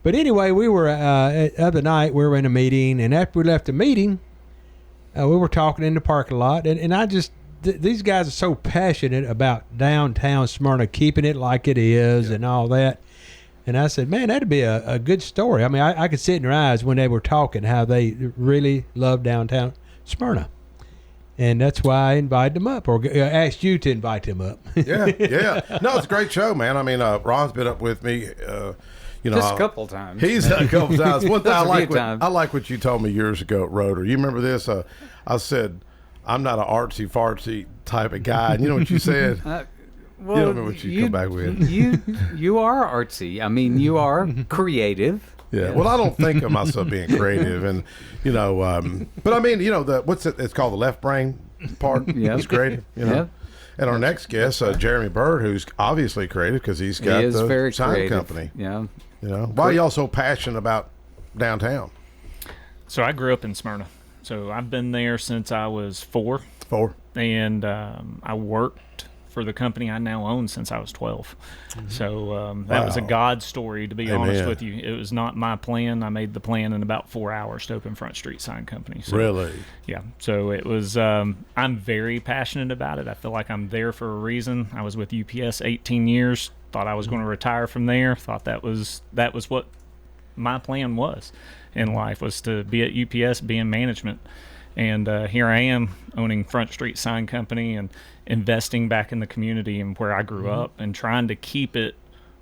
But anyway, we were other night. We were in a meeting, and after we left the meeting, we were talking in the parking lot, and I just these guys are so passionate about downtown Smyrna, keeping it like it is, and all that. And I said, man, that'd be a good story. I mean, I could see it in their eyes when they were talking how they really love downtown Smyrna. And that's why I invited them up, or asked you to invite them up. Yeah. No, it's a great show, man. I mean, Ron's been up with me. Just a couple times. He's done a couple times. One thing I like what you told me years ago at Rotor. You remember this? I said, I'm not an artsy-fartsy type of guy. And you know what you said? you don't remember what you come back with. You are artsy. I mean, you are creative. Yeah. Well, I don't think of myself being creative, and but I mean, it's called the left brain part. Yeah, it's creative. Yep. And our next guest, Jeremy Bird, who's obviously creative because he's got the very sign creative. company. Yeah. Why are y'all so passionate about downtown? So I grew up in Smyrna. So I've been there since I was 4. And I worked for the company I now own since I was 12. So that was a God story, to be honest with you. It was not my plan. I made the plan in about 4 hours to open Front Street Sign Company. So, really? Yeah. So it was, I'm very passionate about it. I feel like I'm there for a reason. I was with UPS 18 years, thought I was going to retire from there, thought that was what my plan was in life, was to be at UPS, be in management. And here I am owning Front Street Sign Company and investing back in the community and where I grew up, and trying to keep it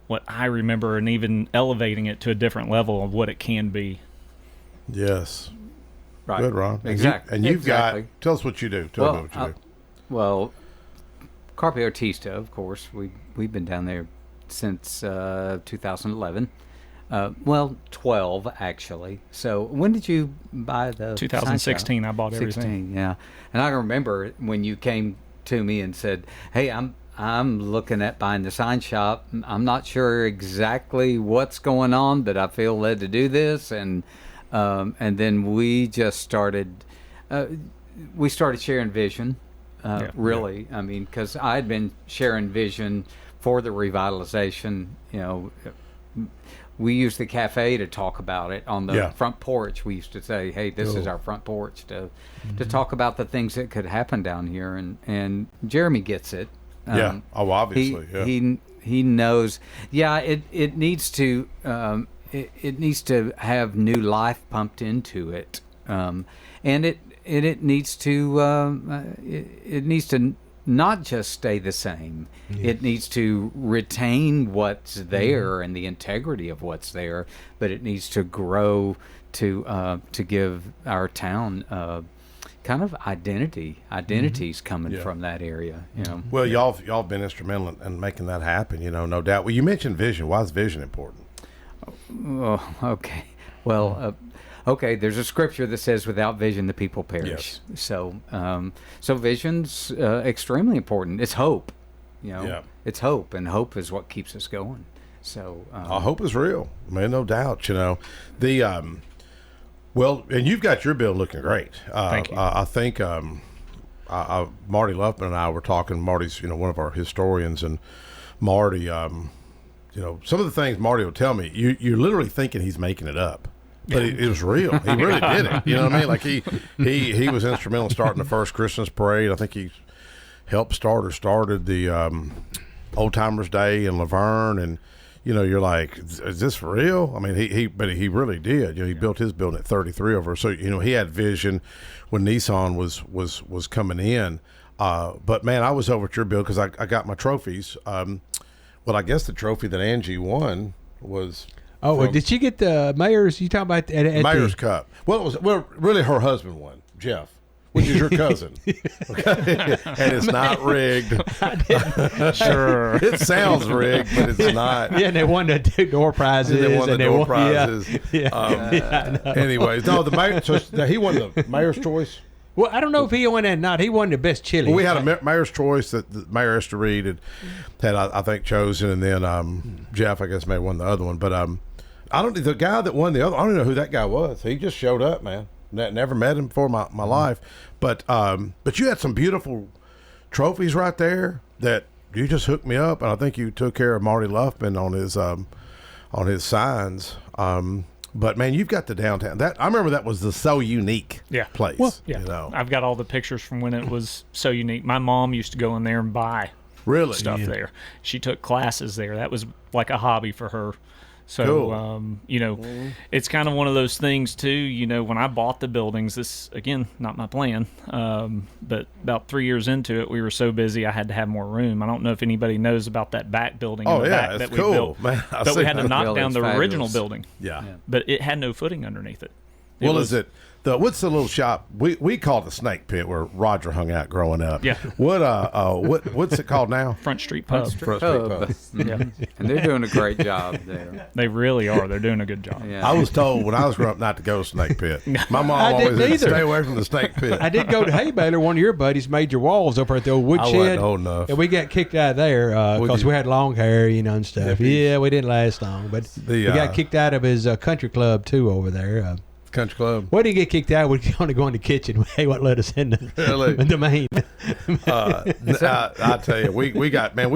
what I remember, and even elevating it to a different level of what it can be. Yes. Right. Good, Ron. Exactly. And you've got, tell us what you do. Tell me what you do. Well, Carpe Artista, of course. We've been down there since 2011. 12 actually. So when did you buy the 2016? I bought everything. 16, yeah. And I remember when you came to me and said, "Hey, I'm looking at buying the sign shop. I'm not sure exactly what's going on, but I feel led to do this." And then we just started. We started sharing vision. Really, I mean, because I had been sharing vision for the revitalization. We used the cafe to talk about it on the front porch. We used to say, "Hey, this is our front porch," to talk about the things that could happen down here. And Jeremy gets it. Obviously, he knows. Yeah, it needs to it needs to have new life pumped into it, and it needs to not just stay the same. It needs to retain what's there and the integrity of what's there, but it needs to grow to give our town kind of identities coming from that area. Well, y'all been instrumental in making that happen. No doubt. Well, you mentioned vision. Why is vision important? Oh, okay. Well. Okay, there's a scripture that says, "Without vision, the people perish." Yes. So vision's extremely important. It's hope, It's hope, and hope is what keeps us going. So hope is real, man, no doubt. The well, and you've got your build looking great. Thank you. I think Marty Luffman and I were talking. Marty's one of our historians, and Marty, some of the things Marty will tell me, you're literally thinking he's making it up. But it was real. He really did it. You know what I mean? Like he was instrumental in starting the first Christmas parade. I think he helped started the Old Timers Day in Laverne, and you're like, is this for real? I mean, but he really did. He built his building at 33 over. So he had vision when Nissan was coming in. But man, I was over at your build because I got my trophies. Well, I guess the trophy that Angie won was. Oh, did she get the mayor's? You talking about at Mayor's Cup? Well, really her husband won, Jeff, which is your cousin. Okay, and it's not rigged. Sure, it sounds rigged, but it's not. Yeah, and they won the door prizes. They won the door prizes. Yeah. Anyways, no, the mayor. So he won the Mayor's Choice. Well, I don't know if he won that or not. He won the best chili. Well, we had a Mayor's Choice that the Mayor Esther Reed had I think, chosen, and then Jeff, I guess, may have won the other one. But the guy that won the other, I don't know who that guy was. He just showed up, man. Never met him before my life. But you had some beautiful trophies right there that you just hooked me up, and I think you took care of Marty Luffman on his signs. But man, you've got the downtown. That I remember that was the So Unique place. Well, I've got all the pictures from when it was So Unique. My mom used to go in there and buy stuff there. She took classes there. That was like a hobby for her. So, cool. It's kind of one of those things too, when I bought the buildings, this, again, not my plan, but about 3 years into it, we were so busy I had to have more room. I don't know if anybody knows about that back building in the back that we built. Man, but we had to knock down the fabulous. Original building. Yeah. But it had no footing underneath it. Is it What's the little shop we called the Snake Pit where Roger hung out growing up? Yeah. What's it called now? Front Street Pub. Front Street Pub. Yeah. And they're doing a great job there. They really are. They're doing a good job. Yeah. I was told when I was growing up not to go to Snake Pit. My mom I always didn't said, either. stay away from the Snake Pit. I did go to Hay Baylor. One of your buddies made your walls up at the old woodshed. I wasn't old enough. And we got kicked out of there because we had long hair, and stuff. Yeah, we didn't last long. But we got kicked out of his country club, too, over there. Country club. What did he get kicked out? We only go in the kitchen. He wouldn't let us in the main. I tell you, we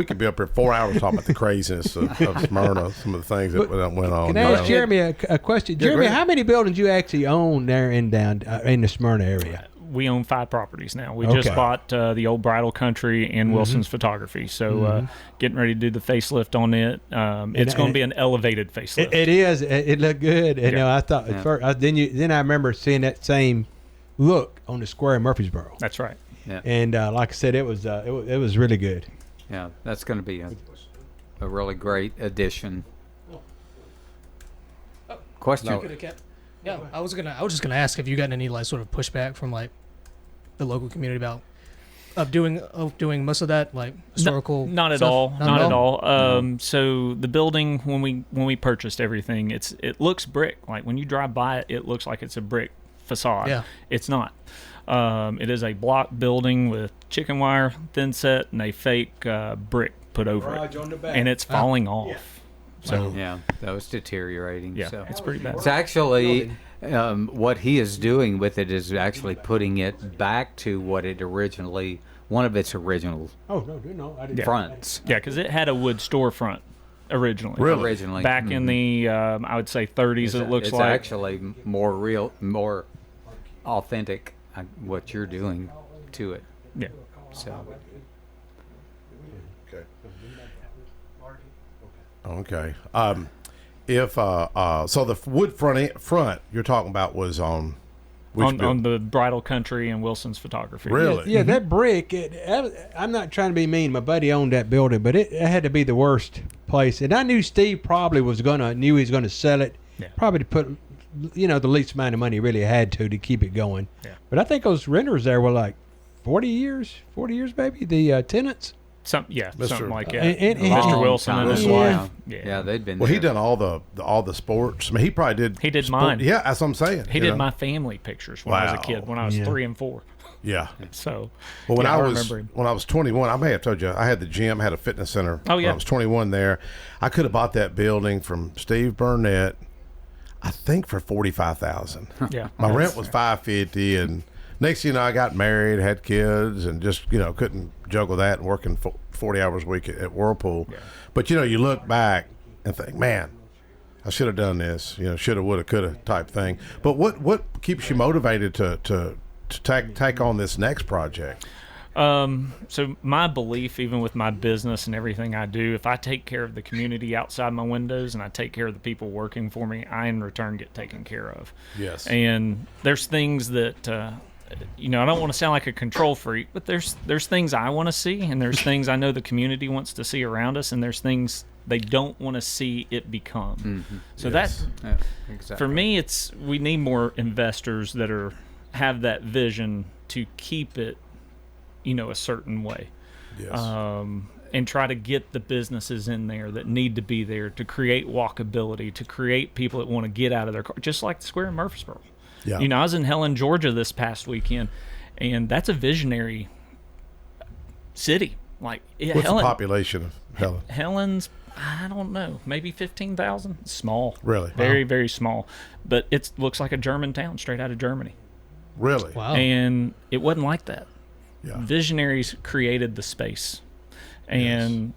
could be up here 4 hours talking about the craziness of Smyrna, some of the things that went on. Can I ask Jeremy a question? Yeah, Jeremy, go ahead. how many buildings you actually own there in the Smyrna area? We own 5 properties now. We just Okay. bought the old Bridal Country and Wilson's Photography. So getting ready to do the facelift on it. It's going to be an elevated facelift. It is. It looked good. And Yeah. I thought at first, then I remember seeing that same look on the square in Murfreesboro. That's right. Yeah. And like I said, it was really good. Yeah, that's going to be a really great addition. Question. Yeah, I was just gonna ask if you got any like sort of pushback from like the local community about doing most of that like historical. Not at stuff? all. Not at all. No. So the building when we purchased everything, it looks brick. Like when you drive by it, it looks like it's a brick facade. Yeah. It's not. It is a block building with chicken wire thin set and a fake brick put over Garage it, on the back. and it's falling off. So yeah, that was deteriorating. Yeah, so. it's pretty bad. It's actually what he is doing with it is actually putting it back to what it originally, one of its original Oh no, I didn't. fronts. Yeah, because it had a wood storefront originally. Really? Originally. Back in the I would say 30s. It looks it's like actually more real, more authentic. What you're doing to it. Yeah. So. Okay. If so, the wood front you're talking about was on which on the Bridal Country and Wilson's Photography. Really? Yeah, that brick. I'm not trying to be mean. My buddy owned that building, but it had to be the worst place. And I knew Steve probably knew he was gonna sell it. Yeah. Probably to put, the least amount of money he really had to keep it going. Yeah. But I think those renters there were like 40 years, maybe, the tenants. Something like that. And Mr. Wilson and his wife. Yeah, they'd been. Well, there. he done all the sports. I mean, he probably did. He did sport- mine. Yeah, that's what I'm saying. He you did know? my family pictures when I was a kid, when I was 3 and 4. Yeah. So, well, when yeah, I remember him. was 21, I may have told you I had the gym, had a fitness center. Oh, yeah. When I was 21 there. I could have bought that building from Steve Burnett, I think for $45,000. Yeah. My rent was $550, and next thing you know, I got married, had kids, and just couldn't juggle that and working 40 hours a week at Whirlpool. Yeah. But you look back and think, man, I should have done this. Shoulda, woulda, coulda type thing. But what keeps you motivated to take on this next project? So my belief, even with my business and everything I do, if I take care of the community outside my windows and I take care of the people working for me, I in return get taken care of. Yes. And there's things that I don't want to sound like a control freak, but there's things I want to see, and there's things I know the community wants to see around us, and there's things they don't want to see it become. Mm-hmm. So Yes. that, Exactly. for me, we need more investors that have that vision to keep it, a certain way. Yes. And try to get the businesses in there that need to be there to create walkability, to create people that want to get out of their car, just like the square in Murfreesboro. Yeah. I was in Helen, Georgia this past weekend, and that's a visionary city. Like, What's the population of Helen? Helen's, I don't know, maybe 15,000. Small. Really? Very, very small. But it looks like a German town straight out of Germany. Really? Wow. And it wasn't like that. Yeah. Visionaries created the space. And,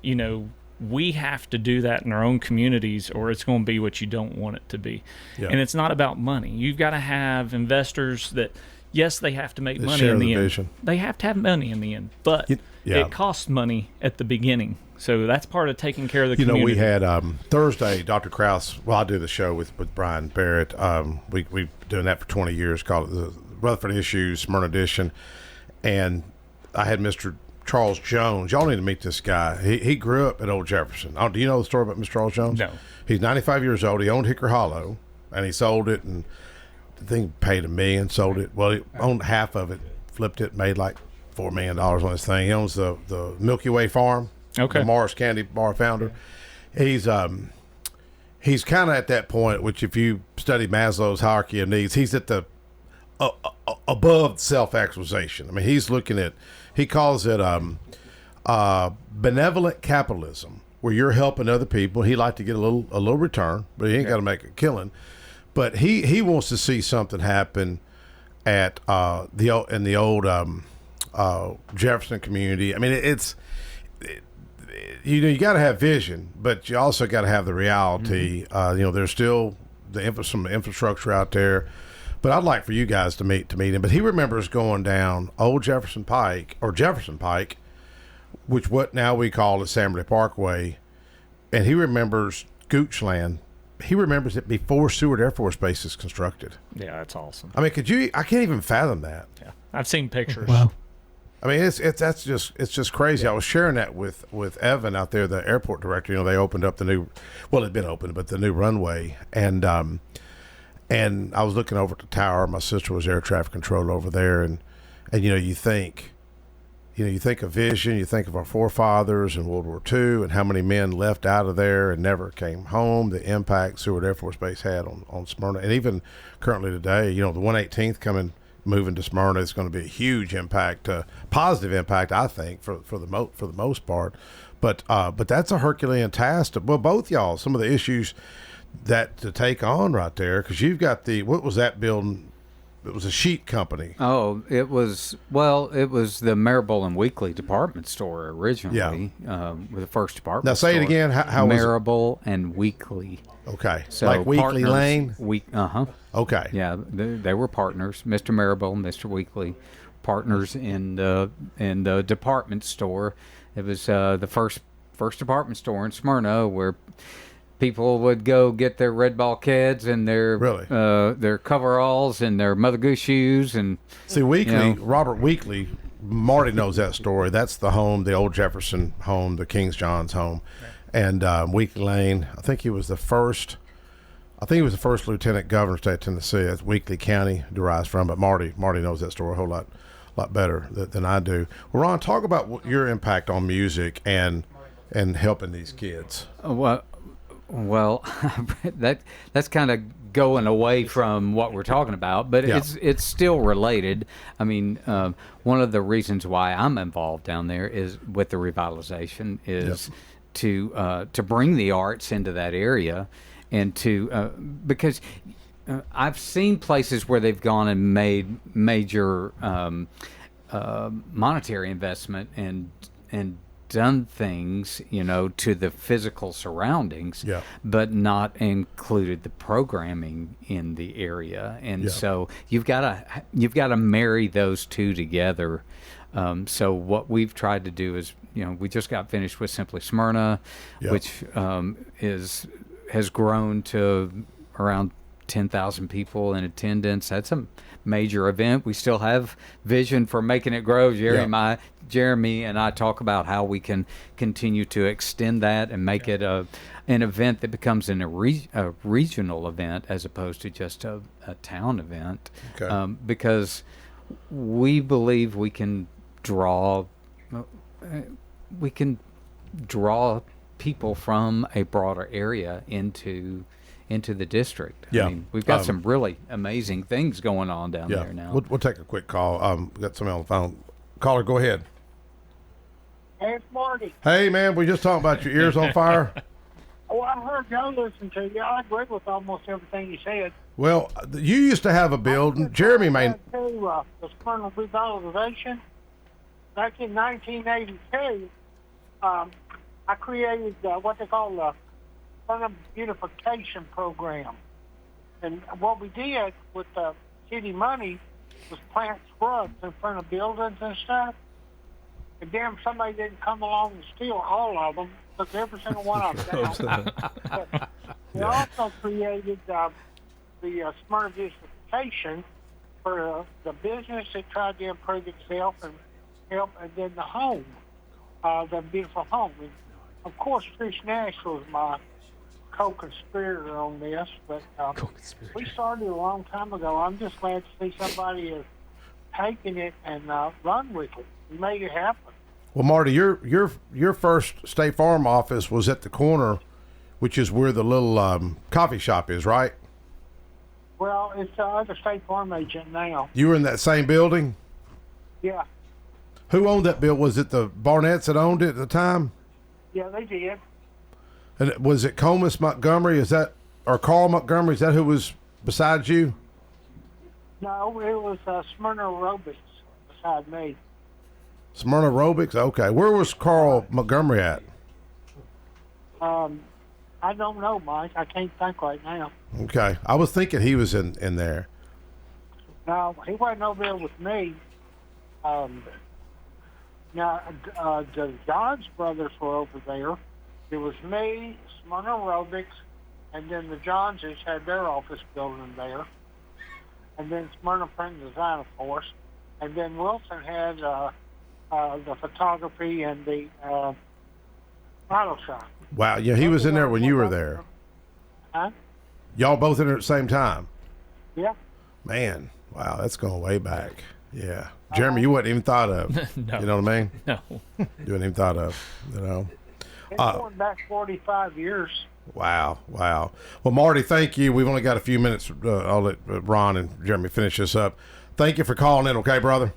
we have to do that in our own communities, or it's going to be what you don't want it to be. Yeah. And it's not about money. You've got to have investors that, yes, they have to make They money share in the the end. vision. They have to have money in the end. But Yeah. it costs money at the beginning. So that's part of taking care of the community. We had Thursday, Dr. Krause. Well, I do the show with Brian Barrett. We've doing that for 20 years, called it the Rutherford Issues, Smyrna Edition. And I had Mr. Charles Jones. Y'all need to meet this guy. He grew up at Old Jefferson. Do you know the story about Mr. Charles Jones? No. He's 95 years old. He owned Hickory Hollow, and he sold it. And the thing paid $1 million, sold it. Well, he owned half of it, flipped it, made like $4 million on this thing. He owns the Milky Way Farm. Okay. The Mars Candy Bar founder. He's kind of at that point, which if you study Maslow's hierarchy of needs, he's at the above self-actualization. I mean, he's looking at, he calls it benevolent capitalism, where you're helping other people. He like to get a little return, but he ain't got to make a killing. But he wants to see something happen at in the old Jefferson community. I mean, you got to have vision, but you also got to have the reality. There's still some infrastructure out there, but I'd like for you guys to meet him. But he remembers going down Old Jefferson Pike, which what now we call the Samberly Parkway, and he remembers Goochland. He remembers it before Seward Air Force Base is constructed. Yeah, that's awesome. I mean, I can't even fathom that. Yeah, I've seen pictures. Wow. I mean, it's just crazy. I was sharing that with Evan out there, the airport director. They opened up it'd been open, but the new runway, and I was looking over at the tower. My sister was air traffic control over there, and you think of vision, you think of our forefathers in World War II and how many men left out of there and never came home, the impact Seward Air Force Base had on Smyrna. And even currently today, the 118th moving to Smyrna is going to be a huge impact, positive impact, I think, for the most part. But that's a Herculean task. Well, both y'all, some of the issues that to take on right there, because you've got what was that building? It was a sheet company. Oh, it was the Marable and Weekly department store originally. With the first department. Now say store. it again. How was Marable and Weekly? Okay, so like Weekly partners, Lane. Okay. Yeah, they were partners. Mr. Marable and Mr. Weekly, partners in the department store. It was the first department store in Smyrna where people would go get their Red Ball kids and their coveralls and their Mother Goose shoes and see Weekly. Robert Weekly, Marty knows that story. That's the home, the old Jefferson home, the King's John's home, and Weekly Lane. I think he was the first lieutenant governor of the state of Tennessee. That's Weekly County derives from. But Marty knows that story a whole lot better than I do. Well, Ron, talk about your impact on music and helping these kids. Well, that's kind of going away from what we're talking about, but it's still related. I mean, one of the reasons why I'm involved down there is with the revitalization is to bring the arts into that area, and because I've seen places where they've gone and made major monetary investment and done things, to the physical surroundings, but not included the programming in the area, and so you've got to marry those two together. So what we've tried to do is, we just got finished with Simply Smyrna, which has grown to around 10,000 people in attendance. That's a major event. We still have vision for making it grow. Jeremy and I talk about how we can continue to extend that and make it an event that becomes a regional event as opposed to just a town event. Okay. Because we believe we can draw people from a broader area into the district. Yeah. I mean, we've got some really amazing things going on down there now. We'll take a quick call. We got somebody on the phone. Caller, go ahead. Hey, it's Marty. Hey, man, we just talking about your ears on fire. Oh, I heard y'all listen to you. I agree with almost everything you said. Well, you used to have a building. Jeremy may... The Smyrna Revitalization. Back in 1982, I created what they call the Smyrna Beautification Program. And what we did with the city money was plant shrubs in front of buildings and stuff. And damn, somebody didn't come along and steal all of them, took every single one of them down. We also created the Smyrna Beautification for the business that tried to improve itself and help, and then the home, the beautiful home. And of course, Trish Nash was my co-conspirator on this, but we started a long time ago. I'm just glad to see somebody has taken it and run with it and made it happen. Well, Marty, your first State Farm office was at the corner, which is where the little coffee shop is, right? Well, it's the other State Farm agent now. You were in that same building? Yeah. Who owned that building? Was it the Barnetts that owned it at the time? Yeah, they did. And was it Comus Montgomery? Or Carl Montgomery? Is that who was beside you? No, it was Smyrna Aerobics beside me. Smyrna Aerobics? Okay. Where was Carl Montgomery at? I don't know, Mike. I can't think right now. Okay. I was thinking he was in there. No, he wasn't over there with me. Now, the Dodge brothers were over there. It was me, Smyrna Aerobics, and then the Johnses had their office building there. And then Smyrna Print and Design, of course. And then Wilson had the photography and the model shop. Wow. Yeah, he was in there when you were there. Huh? Y'all both in there at the same time? Yeah. Man, wow, that's going way back. Yeah. Jeremy, you wouldn't even thought of. No. You know what I mean? No. You wouldn't even thought of, you know. It's going back 45 years. Wow. Well, Marty, thank you. We've only got a few minutes. I'll let Ron and Jeremy finish this up. Thank you for calling in, okay, brother?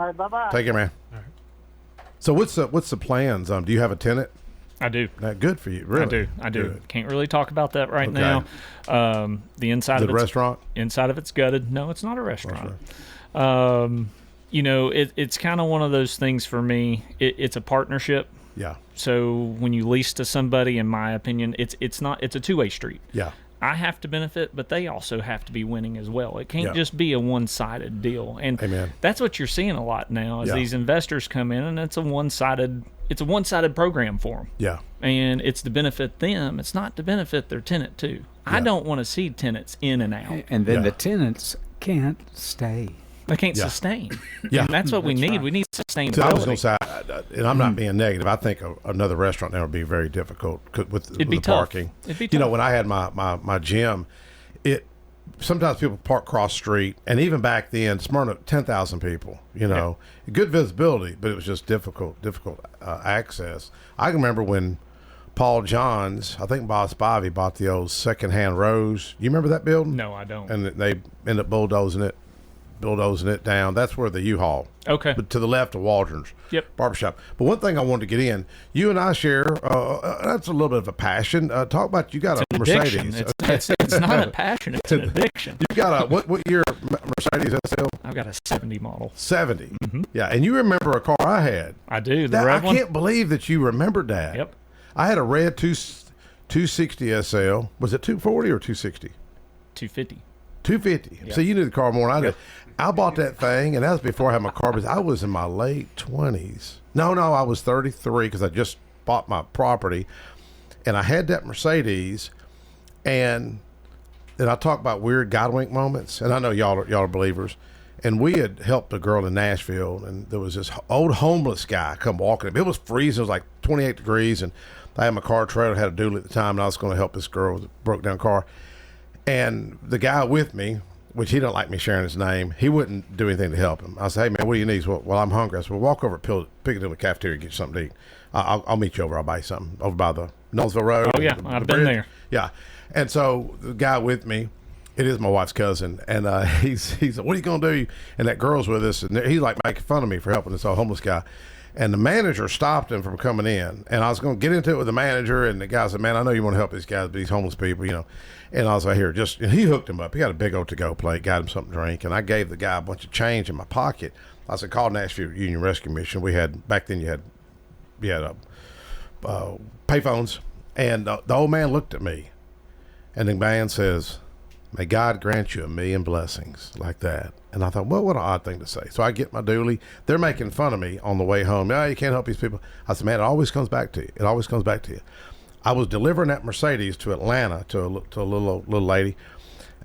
All right, bye-bye. Take care, man. All right. So what's the plans? Do you have a tenant? I do. Good for you. Really? I do. Good. Can't really talk about that right now. The inside of the restaurant? Inside of it's gutted. No, it's not a restaurant. It's kind of one of those things for me. It's a partnership. Yeah. So when you lease to somebody, in my opinion, it's a two-way street. Yeah. I have to benefit, but they also have to be winning as well. It can't just be a one-sided deal. And Amen. That's what you're seeing a lot now is these investors come in and it's a one-sided program for them. Yeah. And it's to benefit them. It's not to benefit their tenant too. I don't want to see tenants in and out. And then the tenants can't stay. They can't sustain. Yeah. And that's what we need. Right. We need sustainability. So I was going to say, and I'm not being negative, I think another restaurant now would be very difficult with the parking. It'd be tough. You know, when I had my gym, sometimes people park cross street, and even back then, Smyrna, 10,000 people, you know. Good visibility, but it was just difficult access. I can remember when Paul Johns, I think Bob Spivey bought the old secondhand Rose. You remember that building? No, I don't. And they ended up bulldozing it down. That's where the U-Haul. Okay. But to the left of Waldron's. Yep. Barbershop. But one thing I wanted to get in, you and I share, that's a little bit of a passion. Talk about, you got a Mercedes. It's not a passion, it's an addiction. You got what year Mercedes SL? I've got a 70 model. 70? Mm-hmm. Yeah, and you remember a car I had. I do, the red one. I can't believe that you remembered that. Yep. I had a red 260 SL. Was it 240 or 260? 250. 250. Yep. So you knew the car more than I did. Yep. I bought that thing, and that was before I had my car. But I was in my late 20s. No, I was 33 because I just bought my property, and I had that Mercedes, and I talk about weird Godwink moments, and I know y'all are believers. And we had helped a girl in Nashville, and there was this old homeless guy come walking. It was freezing. It was like 28 degrees, and I had my car trailer, had a dually at the time, and I was going to help this girl with a broke-down car. And the guy with me, which he don't like me sharing his name, he wouldn't do anything to help him. I said, "Hey, man, what do you need?" He said, well, I'm hungry. I said, "Well, walk over to Piccadilly Cafeteria and get you something to eat. I'll meet you over. I'll buy you something over by the Knowlesville Road." Oh, yeah. I've been there. Yeah. And so the guy with me, it is my wife's cousin, and he's like, "What are you going to do?" And that girl's with us, and he's like making fun of me for helping this old homeless guy. And the manager stopped him from coming in. And I was going to get into it with the manager, and the guy said, "Man, I know you want to help these guys, but these homeless people, you know." And I was like, "Here, and he hooked him up. He got a big old to-go plate, got him something to drink, and I gave the guy a bunch of change in my pocket. I said, "Call Nashville Union Rescue Mission." Back then you had payphones. And the old man looked at me, and the man says, "May God grant you 1,000,000 blessings," like that. And I thought, well, what an odd thing to say. So I get my dually. They're making fun of me on the way home. "Oh, you can't help these people." I said, "Man, it always comes back to you. It always comes back to you." I was delivering that Mercedes to Atlanta to a little lady,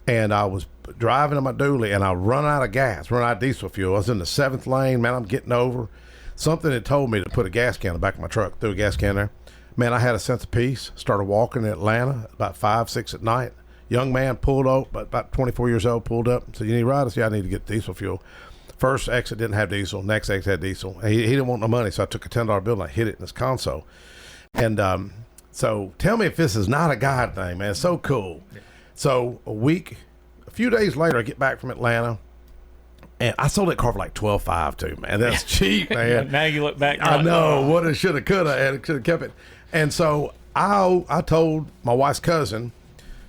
and I was driving in my dually, and I run out of gas, run out of diesel fuel. I was in the 7th lane. Man, I'm getting over. Something had told me to put a gas can in the back of my truck, threw a gas can there. Man, I had a sense of peace. Started walking in Atlanta about 5, 6 at night. Young man pulled up, about 24 years old, pulled up. Said, "You need a ride?" I said, "Yeah, I need to get diesel fuel." First exit didn't have diesel. Next exit had diesel. He didn't want no money, so I took a $10 bill and I hit it in his console. And so tell me if this is not a God thing, man. It's so cool. So a few days later, I get back from Atlanta. And I sold that car for like $12,500 too, man. That's cheap, man. Now you look back. I know what it should have, could have, and it should have kept it. And so I told my wife's cousin,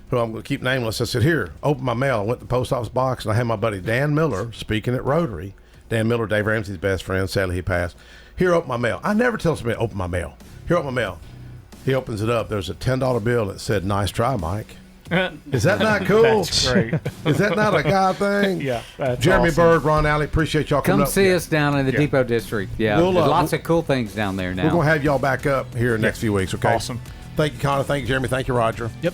who I'm going to keep nameless, I said, "Here, open my mail." I went to the post office box, and I had my buddy Dan Miller speaking at Rotary. Dan Miller, Dave Ramsey's best friend. Sadly, he passed. "Here, open my mail." I never tell somebody, "Open my mail." "Here, open my mail." He opens it up. There's a $10 bill that said, "Nice try, Mike." Is that not cool? That's great. Is that not a God thing? Yeah, that's Jeremy awesome. Bird, Ron Alley, appreciate y'all coming Come up. see us down in the Depot District. Yeah, We'll, there's lots of cool things down there now. We're going to have y'all back up here in the next few weeks, okay? Awesome. Thank you, Connor. Thank you, Jeremy. Thank you, Roger. Yep.